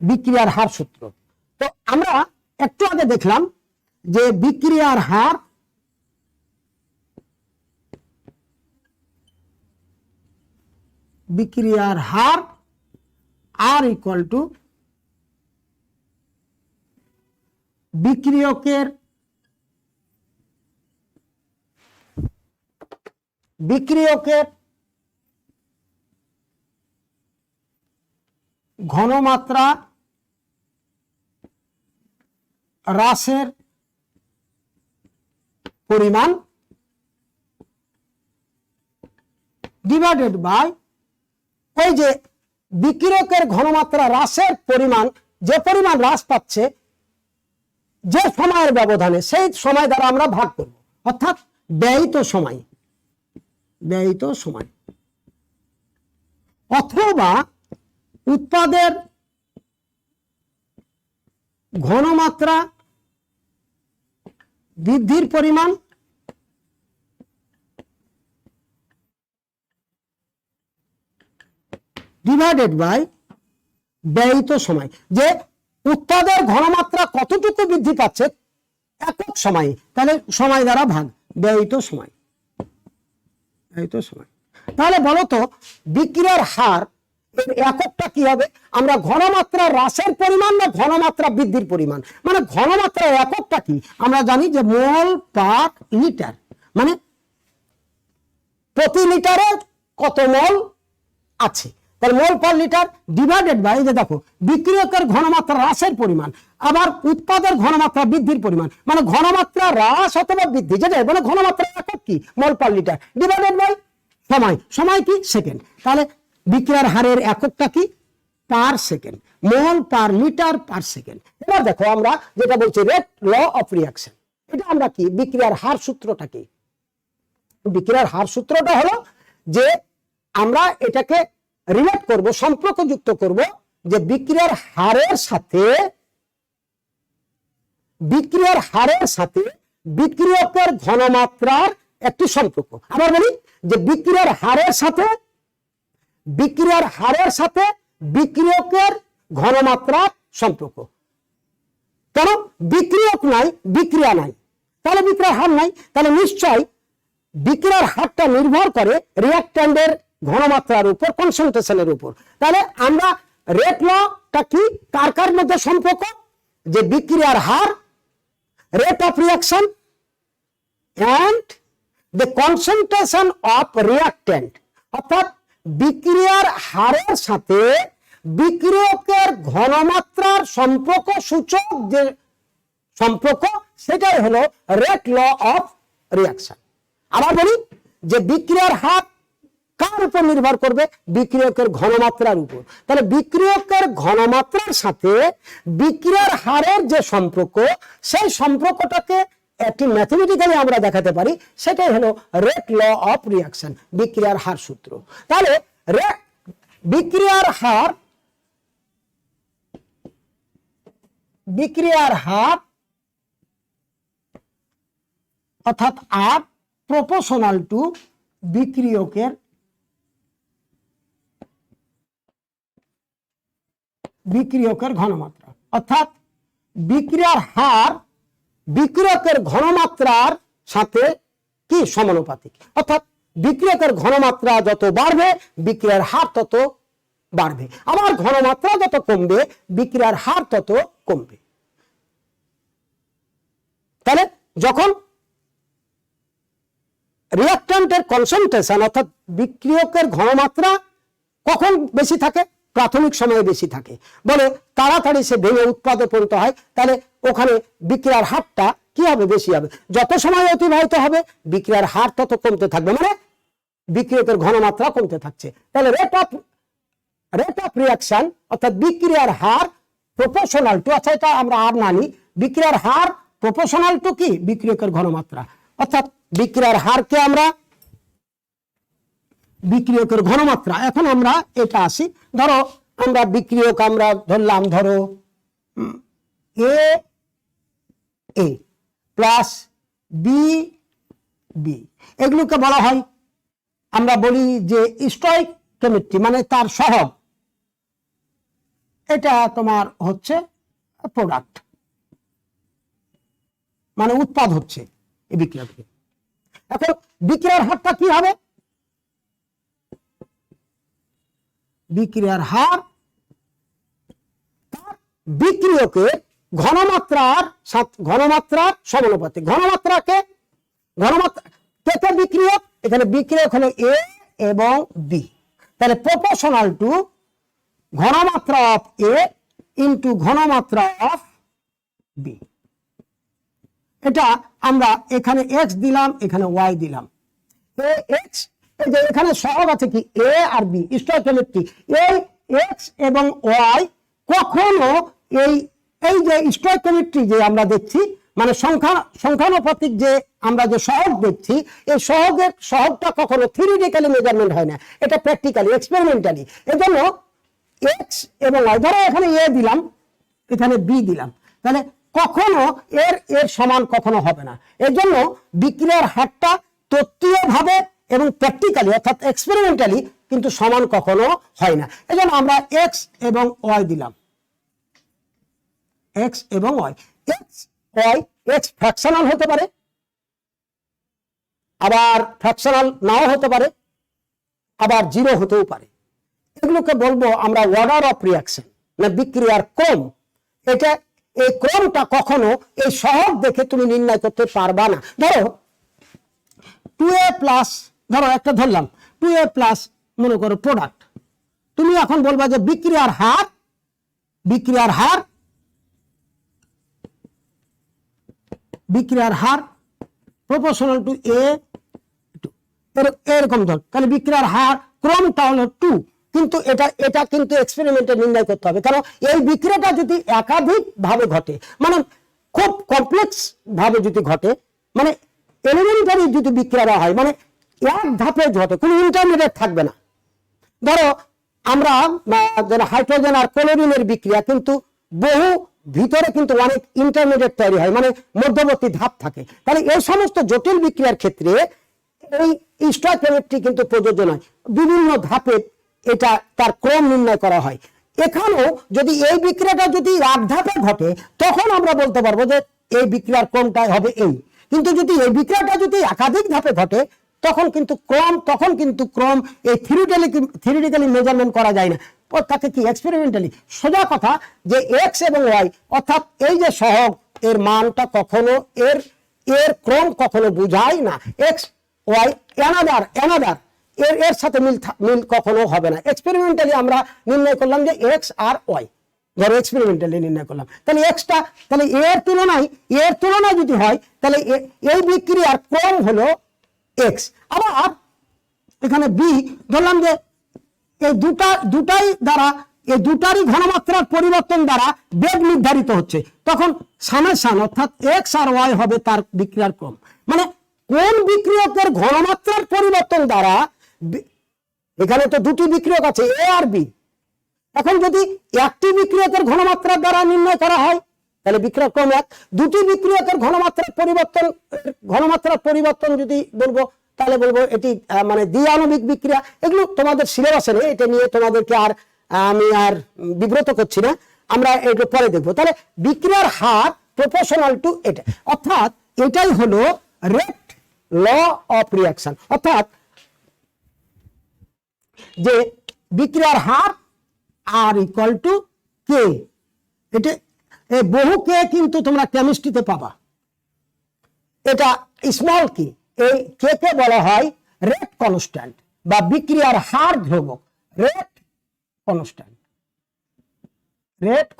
বিক্রিয়ার হার সূত্র। তো আমরা একটু আগে দেখলাম যে বিক্রিয়ার হার আর ইকুয়াল টু বিক্রিয়কের ঘনমাত্রা হ্রাসের পরিমাণ ডিভাইডেড বাই ওই যে বিক্রিয়কের ঘনমাত্রা হ্রাসের পরিমাণ, যে পরিমাণ হ্রাস পাচ্ছে যে সময়ের ব্যবধানে, সেই সময় দ্বারা আমরা ভাগ করব, অর্থাৎ ব্যয়িত সময় অথবা উৎপাদের ঘনমাত্রা বৃদ্ধির পরিমাণ ডিভাইডেড বাই ব্যয়িত সময়। যে উৎপাদের ঘনমাত্রা কতটুকু বৃদ্ধি পাচ্ছে একক সময়ে, তাহলে সময় দ্বারা ভাগ ব্যয়িত সময়। তাহলে বলতো বিক্রিয়ার হার এর এককটা কি হবে? আমরা ঘনমাত্রা হ্রাসের পরিমাণ না ঘনমাত্রা বৃদ্ধির পরিমাণ, মানে ঘনমাত্রা এককটা কি আমরা জানি যে মোল পার লিটার, মানে প্রতি লিটারে কত মোল আছে, তাহলে মোল পার লিটার ডিভাইডেড বাই যে দেখো বিক্রিয়কের ঘনমাত্রা হ্রাসের পরিমাণ আবার উৎপাদের ঘনমাত্রা বৃদ্ধির পরিমাণ, মানে ঘনমাত্রা হ্রাস অথবা বৃদ্ধি যেটা মানে ঘনমাত্রা একক কি মোল পার লিটার ডিভাইডেড বাই সময় কি সেকেন্ড। তাহলে বিক্রিয়ার হারের এককটা কি? পার সেকেন্ড, মোল পার লিটার পার সেকেন্ড। এবার দেখো আমরা যেটা বলছি রেট ল অফ রিয়াকশন, এটা আমরা কি বিক্রিয়ার হার সূত্রটা কি? বিক্রিয়ার হার সূত্রটা হলো যে আমরা এটাকে রিলেট করব, সম্পর্কযুক্ত করব যে বিক্রিয়ার হারের সাথে বিক্রিয়কের ঘনমাত্রার একটি সম্পর্ক। আবার বলি যে বিক্রিয়ার হারের সাথে বিক্রিয়কের ঘনমাত্রার সম্পর্ক। কেন? বিক্রিয়ক নাই, বিক্রিয়া নাই, তাহলে বিক্রিয়ার হার নাই। তাহলে নিশ্চয় বিক্রিয়ার হারটা নির্ভর করে রিঅ্যাক্ট্যান্টের ঘনমাত্রার উপর, কনসেন্ট্রেশনের উপর। তাহলে আমরা রেট লটা কি কার মধ্যে সম্পর্ক? যে বিক্রিয়ার হার, rate of reaction and the concentration of reactant, অর্থাৎ বিক্রিয়ার হারের সাথে বিক্রিয়কের ঘনমাত্রার সম্পর্ক সূচক যে সম্পর্ক সেটাই হলো রেট ল অফ রিয়াকশন। আবার বলি যে বিক্রিয়ার হার কার উপর নির্ভর করবে? বিক্রিয়কের ঘনমাত্রার উপর। তাহলে বিক্রিয়কের ঘনমাত্রার সাথে বিক্রিয়ার হারের যে সম্পর্ক, সেই সম্পর্কটাকে একটি ম্যাথমেটিক্যালি আমরা দেখাতে পারি, সেটাই হলো রেট ল অফ রিয়াকশন, বিক্রিয়ার হার সূত্র। তাহলে বিক্রিয়ার হার অর্থাৎ আর প্রপোর্শনাল টু বিক্রিয়কের ঘনমাত্রা, অর্থাৎ বিক্রিয়ার হার বিক্রিয়কের ঘনমাত্রার সাথে কি সমানুপাতিক। অর্থাৎ বিক্রিয়কের ঘনমাত্রা যত বাড়বে বিক্রিয়ার হার তত বাড়বে, আবার ঘনমাত্রা যত কমবে বিক্রিয়ার হার তত কমবে। তাহলে যখন রিঅ্যাকট্যান্টের কনসেন্ট্রেশন অর্থাৎ বিক্রিয়কের ঘনমাত্রা কখন বেশি থাকে? প্রাথমিক সময়ে বেশি থাকে, বলে তাড়াতাড়ি সে ভেঙে উৎপাদে পরিণত হয়, তাহলে ওখানে বিক্রিয়ার হারটা কি হবে? বেশি হবে। যত সময় অতিবাহিত হবে বিক্রিয়ার হার তত কমতে থাকবে, মানে বিক্রিয়কের ঘনমাত্রা কমতে থাকছে। তাহলে রেট অফ রিঅ্যাকশন অর্থাৎ বিক্রিয়ার হার প্রপোর্শনাল টু, আচ্ছা এটা আমরা আর না নিই, বিক্রিয়ার হার প্রপোর্শনাল টু কি? বিক্রিয়কের ঘনমাত্রা। অর্থাৎ বিক্রিয়ার হারকে আমরা বিক্রিয়কের ঘনমাত্রা, এখন আমরা এটা আসি, ধরো আমরা বিক্রিয়ক আমরা ধরলাম, ধরো এ প্লাস বি, এগুলোকে বলা হয়, আমরা বলি যে স্টয়কিওমেট্রি, মানে তার সহগ, এটা তোমার হচ্ছে প্রোডাক্ট, মানে উৎপাদ হচ্ছে এই বিক্রিয়কে। এখন বিক্রিয়ার হারটা কি হবে? বিক্রিয়ার হার বিক্রিয়কের ঘনমাত্রার সমানুপাতিক। ঘনমাত্রা বিক্রিয়ক, এখানে বিক্রিয়ক হলো এ এবং বি, তাহলে প্রপোর্শনাল টু ঘনমাত্রা অফ এ ইন্টু ঘনমাত্রা অফ বি। এটা আমরা এখানে এক্স দিলাম, এখানে ওয়াই দিলাম। এক্স, এই যে এখানে সহগ আছে কি? এ আর বি, স্টয়কিওমেট্রি। এই এক্স এবং ওয়াই কখনো এই যে স্টয়কিওমেট্রি যে আমরা দেখছি, মানে সংখ্যানুপাতিক যে আমরা যে সহগ দেখছি, এই সহগটা কখনো থিওরিটিক্যালি মেজারমেন্ট হয় না, এটা প্র্যাকটিক্যালি এক্সপেরিমেন্টালি। এজন্য এক্স এবং ওয়াই, ধরো এখানে এ দিলাম, এখানে বি দিলাম, তাহলে কখনো এর সমান কখনো হবে না। এজন্য বিক্রিয়ার হারটা তত্ত্বীয়ভাবে এবং প্র্যাকটিক্যালি অর্থাৎ এক্সপেরিমেন্টালি কিন্তু সমান কখনো হয় না। এজন্য আমরা এক্স এবং ওয়াই দিলাম, এক্স এবং ওয়াই। এক্স ফ্র্যাকশনাল হতে পারে, আবার ফ্র্যাকশনাল নাও হতে পারে, আবার জিরো হতেও পারে। এগুলোকে বলবো আমরা অর্ডার অফ রিঅ্যাকশন, না বিক্রিয়ার ক্রম। এটা এই ক্রমটা কখনো এই সহগ দেখে তুমি নির্ণয় করতে পারবা না। ধরো 2a প্লাস, ধরো একটা ধরলাম 2a প্লাস, মনে করো প্রোডাক্ট, তুমি এখন বলবা যে বিক্রিয়ার হার প্রপোর্শনাল টু এ, এরকম ধর, তাহলে বিক্রিয়ার হার ক্রমটা হলো 2, কিন্তু এটা কিন্তু এক্সপেরিমেন্টে নির্ণয় করতে হবে, কারণ এই বিক্রিয়াটা যদি একাধিক ভাবে ঘটে, মানে খুব কমপ্লেক্স ভাবে যদি ঘটে, মানে এলিমেন্টারি যদি বিক্রিয়া হয়, মানে এক ধাপে ঘটে, কোনো ইন্টারমিডিয়েট থাকবে না। ধরো আমরা হাইড্রোজেন আর ক্লোরিনের বিক্রিয়া, কিন্তু বহু ভিতরে কিন্তু অনেক ইন্টারমিডিয়েট তৈরি হয়, মানে মধ্যবর্তী ধাপ থাকে। তাহলে এই সমস্ত জটিল বিক্রিয়ার ক্ষেত্রে এই স্টয়কিওমেট্রি কিন্তু প্রযোজ্য নয়, বিভিন্ন ধাপে এটা তার ক্রম নির্ণয় করা হয়। এখানেও যদি এই বিক্রিয়াটা যদি এক ধাপে ঘটে, তখন আমরা বলতে পারবো যে এই বিক্রিয়ার ক্রমটা হবে এই, কিন্তু যদি এই বিক্রিয়াটা যদি একাধিক ধাপে ঘটে, তখন কিন্তু ক্রম এই থিওরিটিক্যালি মেজারমেন্ট করা যায় না, তাকে কি এক্সপেরিমেন্টালি। সোজা কথা যে এক্স এবং ওয়াই অর্থাৎ এই যে সহগ, এর মানটা কখনো এর ক্রম কখনো বোঝায় না। এক্স ওয়াই অ্যানাদার এর এর সাথে মিল কখনো হবে না। এক্সপেরিমেন্টালি আমরা নির্ণয় করলাম যে এক্স আর ওয়াই, ধরো এক্সপেরিমেন্টালি নির্ণয় করলাম, তাহলে এক্সটা, তাহলে এর তুলনায় যদি হয় তাহলে এই বিক্রিয়ার ক্রম হলো এক্স। আবার এখানে বি ধরলাম যে এই দুটারই ঘনমাত্রার পরিবর্তন দ্বারা বেগ নির্ধারিত হচ্ছে, তখন সামেশন অর্থাৎ এক্স আর ওয়াই হবে তার বিক্রিয়ার ক্রম। মানে কোন বিক্রিয়কের ঘনমাত্রার পরিবর্তন দ্বারা, এখানে তো দুটি বিক্রিয়ক আছে এ আর বি, এখন যদি একটি বিক্রিয়কের ঘনমাত্রার দ্বারা নির্ণয় করা হয় তাহলে বিক্রিয়ক ক্রম এক, দুটি বিক্রিয়কের ঘনমাত্রার পরিবর্তন যদি বলবো তাহলে বলবো এটি মানে দ্বি-আণবিক বিক্রিয়া। এগুলো তোমাদের সিলেবাসে নেই, এটা নিয়ে তোমাদেরকে আমি আর বিব্রত করছি না, আমরা এটা পরে দেখবো। তাহলে বিক্রিয়ার হার প্রপোর্শনাল টু এটা, অর্থাৎ এটাই হলো রেট ল অফ রিঅ্যাকশন, অর্থাৎ যে বিক্রিয়ার হার আর ইকুয়াল টু কে। এটা বহু কে কিন্তু তোমরা কেমিস্ট্রিতে পাবা, এটা স্মল কি, এই কে কে বলা হয় রেট কনস্ট্যান্ট বা বিক্রিয়ার হার ধ্রুবক, রেট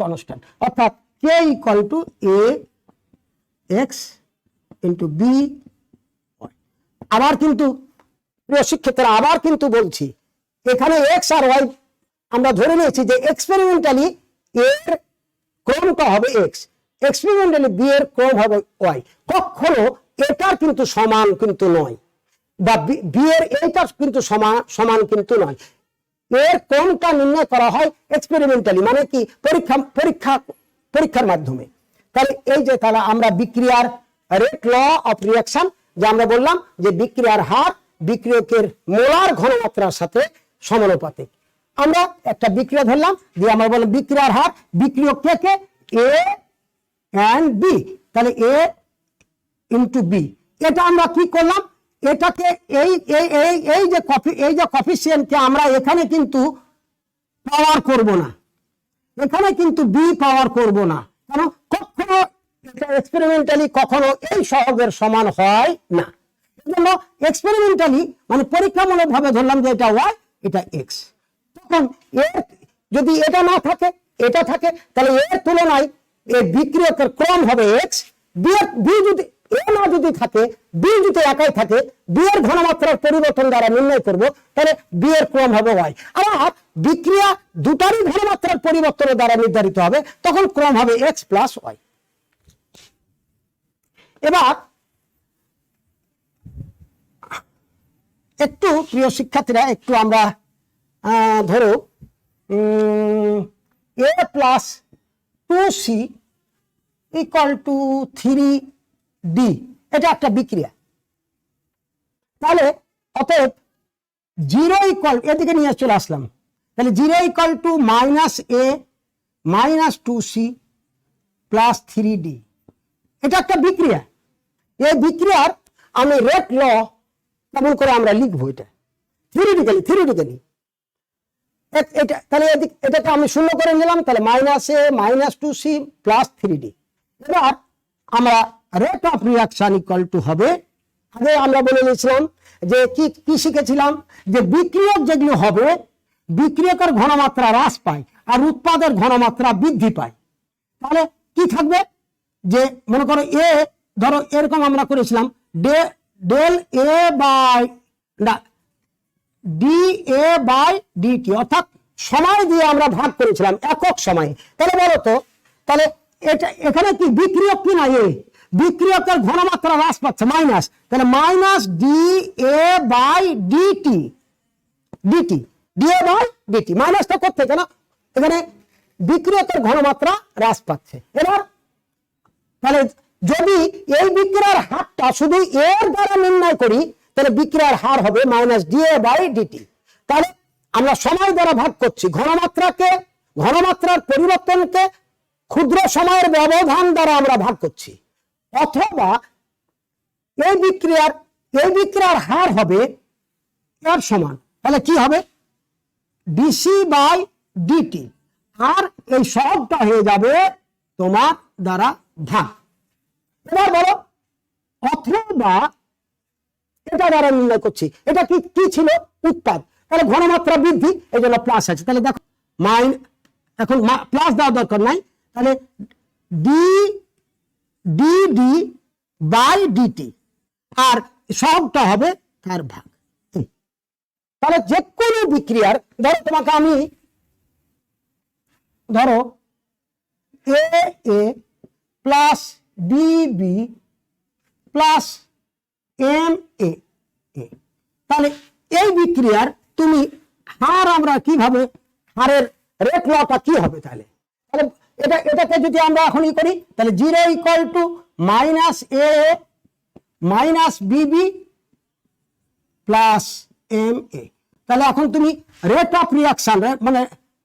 কনস্ট্যান্ট, অর্থাৎ k equal to a x into b. আবার কিন্তু প্রিয় শিক্ষার্থীরা, আবার কিন্তু বলছি এখানে এক্স আর ওয়াই আমরা ধরে নিয়েছি যে এক্সপেরিমেন্টালি এর ক্রমটা হবে এক্স, এক্সপেরিমেন্টালি বি এর ক্রম হবে ওয়াই। কখনো এটার কিন্তু সমান কিন্তু নয়, বা বি এর এইটার কিন্তু সমান কিন্তু নয়। এর ক্রমটা নির্ণয় করা হয় এক্সপেরিমেন্টালি, মানে কি পরীক্ষার মাধ্যমে। তাহলে এই যে তাহলে আমরা বিক্রিয়ার রেট ল অফ রিঅ্যাকশন, যে আমরা বললাম যে বিক্রিয়ার হার বিক্রিয়কের মোলার ঘনমাত্রার সাথে সমানুপাতিক। আমরা একটা বিক্রিয়া ধরলাম, দিয়ে আমরা বললাম বিক্রিয়ার হার বিক্রিয়ক কে এ এন্ড বি, তাহলে এ ইন্টু বি। এটা আমরা কি করলাম, এটাকে এই যে কফিসিয়েন্টকে আমরা এখানে কিন্তু পাওয়ার করব না, এখানে কিন্তু বি পাওয়ার করব না, কারণ কখনো এটা এক্সপেরিমেন্টালি কখনো এই সহগের সমান হয় না। এজন্য এক্সপেরিমেন্টালি মানে পরীক্ষামূলক ভাবে ধরলাম যে এটা ওয়াই এটা এক্স। তখন এর যদি এটা না থাকে এটা থাকে, তাহলে এর তুলনায় এর বিক্রিয়কের ক্রম হবে এক্স, বি যদি এ না যদি থাকে, বি যদি একাই থাকে, বি এর ঘনমাত্রার পরিবর্তন দ্বারা নির্ণয় করব, তাহলে বি এর ক্রম হবে ওয়াই। আবার বিক্রিয়া দুটারই ঘনমাত্রার পরিবর্তনের দ্বারা নির্ধারিত হবে, তখন ক্রম হবে এক্স প্লাস ওয়াই। এবার একটু প্রিয় শিক্ষার্থীরা, একটু আমরা ধরো এ plus 2c equal to 3d, এটা একটা বিক্রিয়া। তাহলে অতএব 0 ইকুয়াল, এদিকে নিয়ে চলে আসলাম, তাহলে 0 equal to minus A minus 2c plus 3d, এটা একটা বিক্রিয়া। এই বিক্রিয়ার আমি রেট ল কেমন করে আমরা লিখবো, এটা থিওরিটিক্যালি এটা, তাহলে এটাকে আমি শূন্য করে নিলাম, তাহলে মাইনাস এ মাইনাস 2c প্লাস 3d। এবার আমরা rate of reaction equal to হবে, আগে আমরা বলে নিয়েছিলাম যে কি শিখেছিলাম, যে বিক্রিয়ক যেগুলো হবে বিক্রিয়কের ঘনমাত্রা হ্রাস পায় আর উৎপাদের ঘনমাত্রা বৃদ্ধি পায়। তাহলে কি থাকবে, যে মনে করো এ, ধরো এরকম আমরা করেছিলাম del A by D A by DT, অর্থাৎ সময় দিয়ে আমরা ভাগ করেছিলাম একক সময়ে। তাহলে বলো তো, তাহলে এটা এখানে কি বিক্রিয়ক কি না, এ বিক্রিয়কের ঘনমাত্রা হ্রাস পাচ্ছে মাইনাস, তাহলে minus D A by DT, D A by DT, মাইনাসটা করতে কেন, এখানে বিক্রিয়কের ঘনমাত্রা হ্রাস পাচ্ছে। এবার তাহলে যদি এই বিক্রিয়ার হারটা শুধু এর দ্বারা নির্ণয় করি, তাহলে বিক্রিয়ার হার হবে minus D A by DT. তাহলে আমরা সময় দ্বারা ভাগ করছি, ঘনমাত্রার পরিবর্তনকে ক্ষুদ্র সময়ের ব্যবধান দ্বারা আমরা ভাগ করছি, অথবা এই বিক্রিয়ার হার হবে এর সমান, তাহলে কি হবে ডিসি বাই ডিটি, আর এই সবটা হয়ে যাবে তোমার দ্বারা ভাগ। এবার বলো, অথবা এটা দ্বারা নির্ণয় করছি। এটা কি কি ছিল? উৎপাদ। তাহলে ঘনমাত্রা বৃদ্ধি, এই জন্য প্লাস আছে। তাহলে দেখো এখন প্লাস দেওয়া দরকার নাই, তাহলে ডি ডি বাই ডিটি, আর সবটা হবে তার ভাগ। তাহলে যে কোনো বিক্রিয়ার, ধরো তোমাকে আমি ধরো এ plus Bibi plus M A, তাহলে এই বিক্রিয়ার তুমি হার, আমরা কিভাবে হারের রেট লটা কি হবে? তাহলে এটাকে যদি আমরা এখন করি, তাহলে 0 equal to minus A minus Bibi plus M A. তাহলে এখন তুমি রেট অফ রিয়াকশন, মানে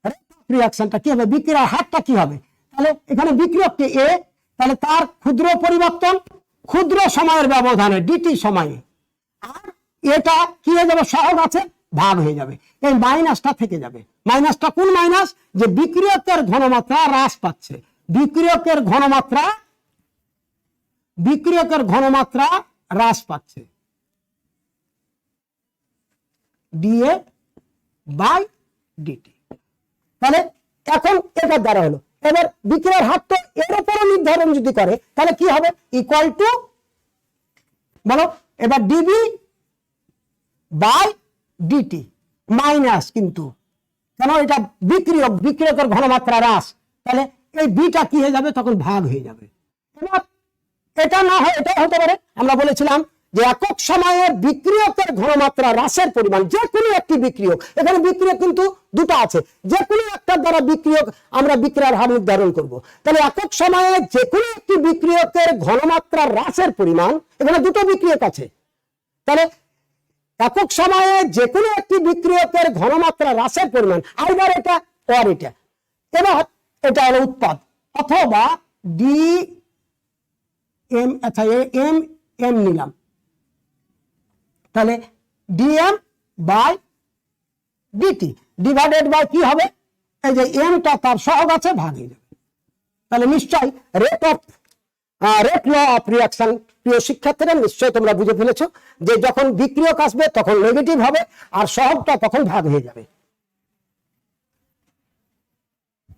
রেট অফ রিয়াকশনটা কি হবে? বিক্রিয়ার হারটা কি হবে? তাহলে এখানে বিক্রিয়ককে এ, তাহলে তার ক্ষুদ্র পরিবর্তন ক্ষুদ্র সময়ের ব্যবধানে ডিটি সময়ে, আর এটা কি হয়ে যাবে? সহগ আছে, ভাগ হয়ে যাবে। এই মাইনাসটা থেকে যাবে। মাইনাসটা কোন মাইনাস? যে বিক্রিয়কের ঘনমাত্রা হ্রাস পাচ্ছে। বিক্রিয়কের ঘনমাত্রা হ্রাস পাচ্ছে, ডিএ বাই ডিটি। তাহলে এখন এটার দ্বারা হলো, এবার বিক্রিয়ার হারটা এর উপরে নির্ধারণ যদি করে, তাহলে কি হবে? ইকুয়াল টু, বলো এবার ডিবি বাই ডিটি মাইনাস, কিন্তু কেন? এটা বিক্রিয়কের ঘনমাত্রা হ্রাস, তাহলে এই বিটা কি হয়ে যাবে? তখন ভাগ হয়ে যাবে। এবার এটা না হয় এটা হতে পারে, আমরা বলেছিলাম যে একক সময়ের বিক্রিয়কের ঘনমাত্রা হ্রাসের পরিমাণ, যে কোনো একটি বিক্রিয়ক, এখানে বিক্রিয়ক কিন্তু দুটো আছে, যে কোনো একটার দ্বারা বিক্রিয়ক আমরা বিক্রিয়ার হার নির্ধারণ করব। তাহলে একক সময়ে যে কোনো একটি বিক্রিয়কের ঘনমাত্রা হ্রাসের পরিমাণ, এখানে দুটো বিক্রিয়ক আছে, তাহলে একক সময়ে যে কোনো একটি বিক্রিয়কের ঘনমাত্রা হ্রাসের পরিমাণ, আইদার এটা অর এটা। এবার এটা হলো উৎপাদ, অথবা ডি এম, আচ্ছা এম এম নিলাম, তাহলে DM by DT divided by কি হবে? এই যে এমটা তার সহগ আছে, ভাগ হয়ে যাবে। তাহলে নিশ্চয়ই রেট ল অফ রিয়াকশন, প্রিয় শিক্ষার্থীরা নিশ্চয়ই তোমরা বুঝে ফেলেছো যে যখন বিক্রিয়ক আসবে তখন নেগেটিভ হবে, আর সহগটা তখন ভাগ হয়ে যাবে।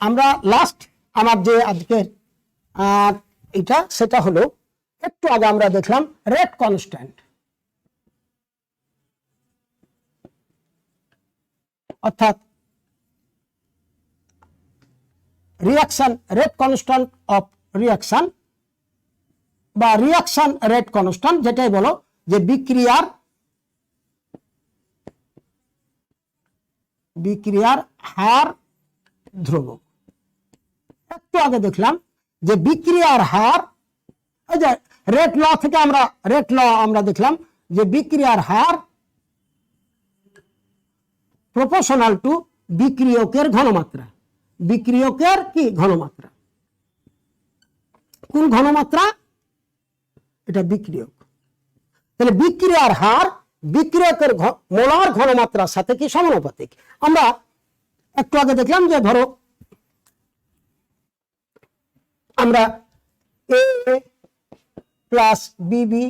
আমরা লাস্ট আমার যে আজকের এটা, সেটা হলো একটু আগে আমরা দেখলাম রেট কনস্ট্যান্ট, অর্থাৎ reaction rate constant of reaction, বা রিয়াকশন রেট কনস্ট্যান্ট, যেটাই বলো যে বিক্রিয়ার হার ধ্রুবক। একটু আগে দেখলাম যে বিক্রিয়ার হার, এই যে রেট ল থেকে আমরা দেখলাম যে বিক্রিয়ার হার প্রপোর্শনাল টু বিক্রিয়কের ঘনমাত্রা। বিক্রিয়কের কি ঘনমাত্রা? কোন ঘনমাত্রা? এটা বিক্রিয়ক। তাহলে বিক্রিয়ার হার বিক্রিয়কের মোলার ঘনমাত্রার সাথে কি সমানুপাতিক? আমরা একটু আগে দেখলাম যে ধরো আমরা এ প্লাস বিবি,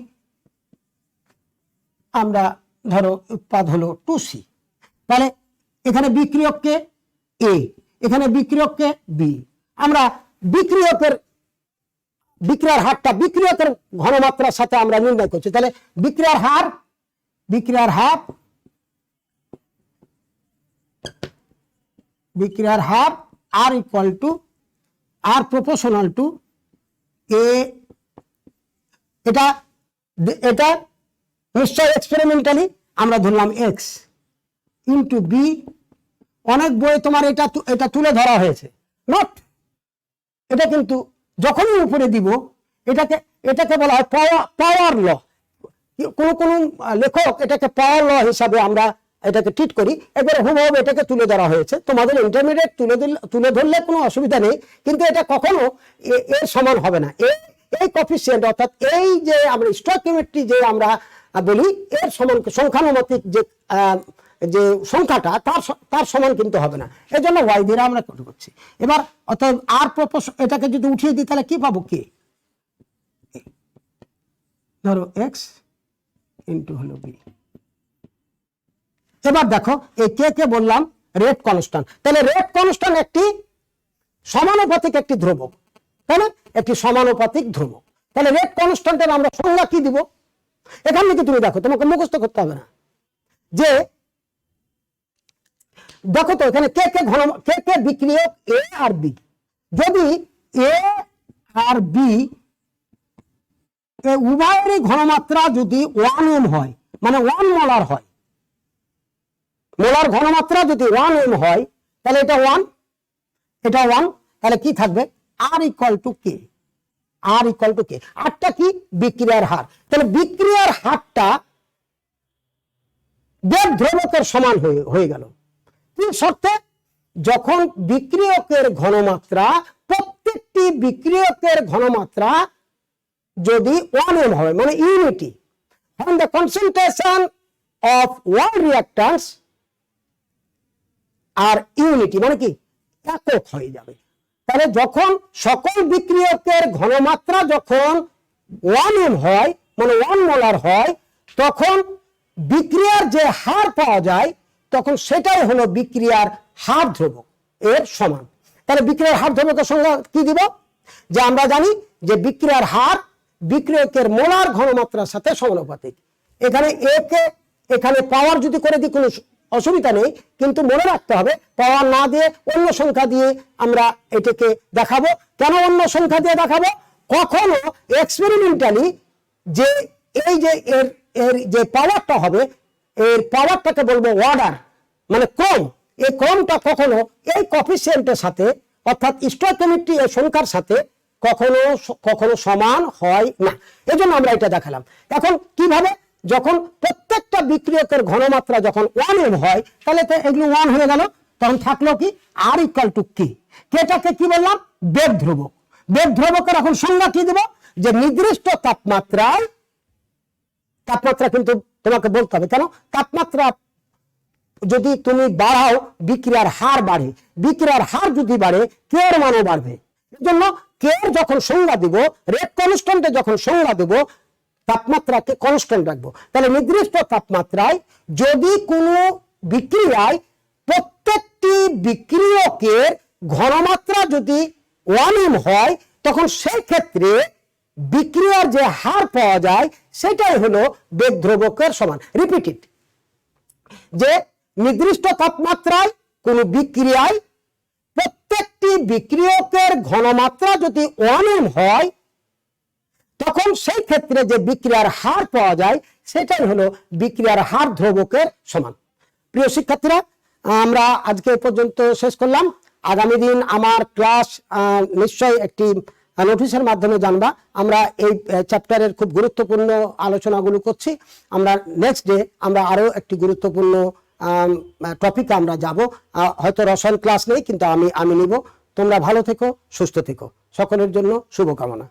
আমরা ধরো উৎপাদ হলো 2C, তাহলে এখানে বিক্রিয়ককে এ, এখানে বিক্রিয়ককে বি। আমরা বিক্রিয়ার হারটা বিক্রিয়কের ঘনমাত্রার সাথে আমরা নির্ণয় করছি। তাহলে বিক্রিয়ার হার r equal to r proportional to a. এটা নিশ্চয় এক্সপেরিমেন্টালি আমরা ধরলাম এক্স ইন্টু বি। অনেক বই তোমার এটা তুলে ধরা হয়েছে, নট এটা, কিন্তু যখনই উপরে দিব এটাকে বলা হয় পাওয়ার ল। কোন লেখক এটাকে পাওয়ার ল হিসাবে আমরা এটাকে ট্রিট করি। এবারে হুবহু এটাকে তুলে ধরা হয়েছে। তোমাদের ইন্টারমিডিয়েট তুলে ধরলে কোনো অসুবিধা নেই, কিন্তু এটা কখনো এর সমান হবে না। এই কোএফিসিয়েন্ট, অর্থাৎ এই যে আমরা স্টয়কিওমেট্রি যে আমরা বলি, এর সমান সংখ্যানুপাতিক যে সংখ্যাটা তার সমান কিন্তু হবে না। এই জন্য ওয়াই দিয়ে আমরা করছি। এবার অর্থাৎ আর এটাকে যদি উঠিয়ে দিই তাহলে কি পাবো? কে, ধরো এক্স ইন্টু হলো বি। এবার দেখো এই কে বললাম রেট কনস্ট্যান্ট, তাহলে রেট কনস্ট্যান্ট একটি সমানুপাতিক একটি ধ্রুবক, তাই না? একটি সমানুপাতিক ধ্রুবক। তাহলে রেট কনস্ট্যান্টের আমরা সংজ্ঞা কি দিব? এখান থেকে তুমি দেখো, তোমাকে মুখস্থ করতে হবে না, যে দেখো তো এখানে কে বিক্রিয়ক এ আর বি। যদি এ আর বি উভয়েরই ঘনমাত্রা যদি 1m হয়, মানে 1 মোলার হয়, মোলার ঘনমাত্রা যদি 1m হয়, তাহলে এটা 1, এটা 1, তাহলে কি থাকবে? R equal to k. R equal to k, আরটা কি? বিক্রিয়ার হার। তাহলে বিক্রিয়ার হারটা বেগ ধ্রুবকের সমান হয়ে গেল। কি শর্তে? যখন বিক্রিয়কের ঘনমাত্রা, প্রত্যেকটি বিক্রিয়কের ঘনমাত্রা যদি 1m হয়, মানে unity, when the concentration of one reactants আর ইউনিটি, মানে কি একক হয়ে যাবে। তাহলে যখন সকল বিক্রিয়কের ঘনমাত্রা যখন 1m হয়, মানে 1 মোলার হয়, তখন বিক্রিয়ার যে হার পাওয়া যায় তখন সেটাই হলো বিক্রিয়ার হার ধ্রুবক এর সমান। তাহলে বিক্রিয়ার হার ধ্রুবকের সংজ্ঞা কি দিব? যে আমরা জানি যে বিক্রিয়ার হার বিক্রিয়কের মোলার ঘনমাত্রার সাথে সমানুপাতিক। এখানে এখানে পাওয়ার যদি করে দিই কোনো অসুবিধা নেই, কিন্তু মনে রাখতে হবে পাওয়ার না দিয়ে অন্য সংখ্যা দিয়ে আমরা এটাকে দেখাবো। কেন অন্য সংখ্যা দিয়ে দেখাবো? কখনো এক্সপেরিমেন্টালি যে এই যে এর যে পাওয়ারটা হবে, এর পাওয়ারটাকে বলবো অর্ডার, মানে ক্রম। এই ক্রমটা কখনো এই কোএফিসিয়েন্টের সাথে, অর্থাৎ স্টয়কিওমেট্রি এর সংখ্যার সাথে কখনো সমান হয় না। এজন্য আমরা এটা দেখালাম। এখন কিভাবে? যখন প্রত্যেকটা বিক্রিয়কের ঘনমাত্রা যখন 1m হয়, তাহলে তো এগুলো 1 হয়ে গেল। তখন থাকলো কি? আর ইকুয়াল টু কি। কেটাকে কি বললাম? বেগ ধ্রুবক। বেগ ধ্রুবকের এখন সংজ্ঞা কি দিব? যে নির্দিষ্ট তাপমাত্রায়, তাপমাত্রা কিন্তু তোমাকে বলতে হবে, কেন? তাপমাত্রা যদি তুমি বাড়াও বিক্রিয়ার হার বাড়ে, বিক্রিয়ার হার যদি বাড়ে কে এর মানও বাড়বে। এজন্য কে এর যখন সংজ্ঞা দিব, রেট কনস্ট্যান্টে যখন সংজ্ঞা দেব, তাপমাত্রাকে কনস্ট্যান্ট রাখবো। তাহলে নির্দিষ্ট তাপমাত্রায় যদি কোনো বিক্রিয়ায় প্রত্যেকটি বিক্রিয়কের ঘনমাত্রা যদি 1m হয়, তখন সেই ক্ষেত্রে বিক্রিয়ার যে হার পাওয়া যায় সেটাই হলো বেগ ধ্রুবকের সমান। রিপিটেড, যে নির্দিষ্ট তাপমাত্রায় কোনো বিক্রিয়ায় প্রত্যেকটি বিক্রিয়কের ঘনমাত্রা যদি 1m হয়, তখন সেই ক্ষেত্রে যে বিক্রিয়ার হার পাওয়া যায় সেটাই হলো বিক্রিয়ার হার ধ্রুবকের সমান। প্রিয় শিক্ষার্থীরা, আমরা আজকে এ পর্যন্ত শেষ করলাম। আগামী দিন আমার ক্লাস নিশ্চয়ই একটি নোটিশের মাধ্যমে জানবা। আমরা এই চ্যাপ্টারের খুব গুরুত্বপূর্ণ আলোচনাগুলো করছি। আমরা নেক্সট ডে আমরা আরো একটি গুরুত্বপূর্ণ টপিকে আমরা যাব। হয়তো রসায়ন ক্লাস নেই, কিন্তু আমি নিব। তোমরা ভালো থেকো, সুস্থ থেকো। সকলের জন্য শুভকামনা।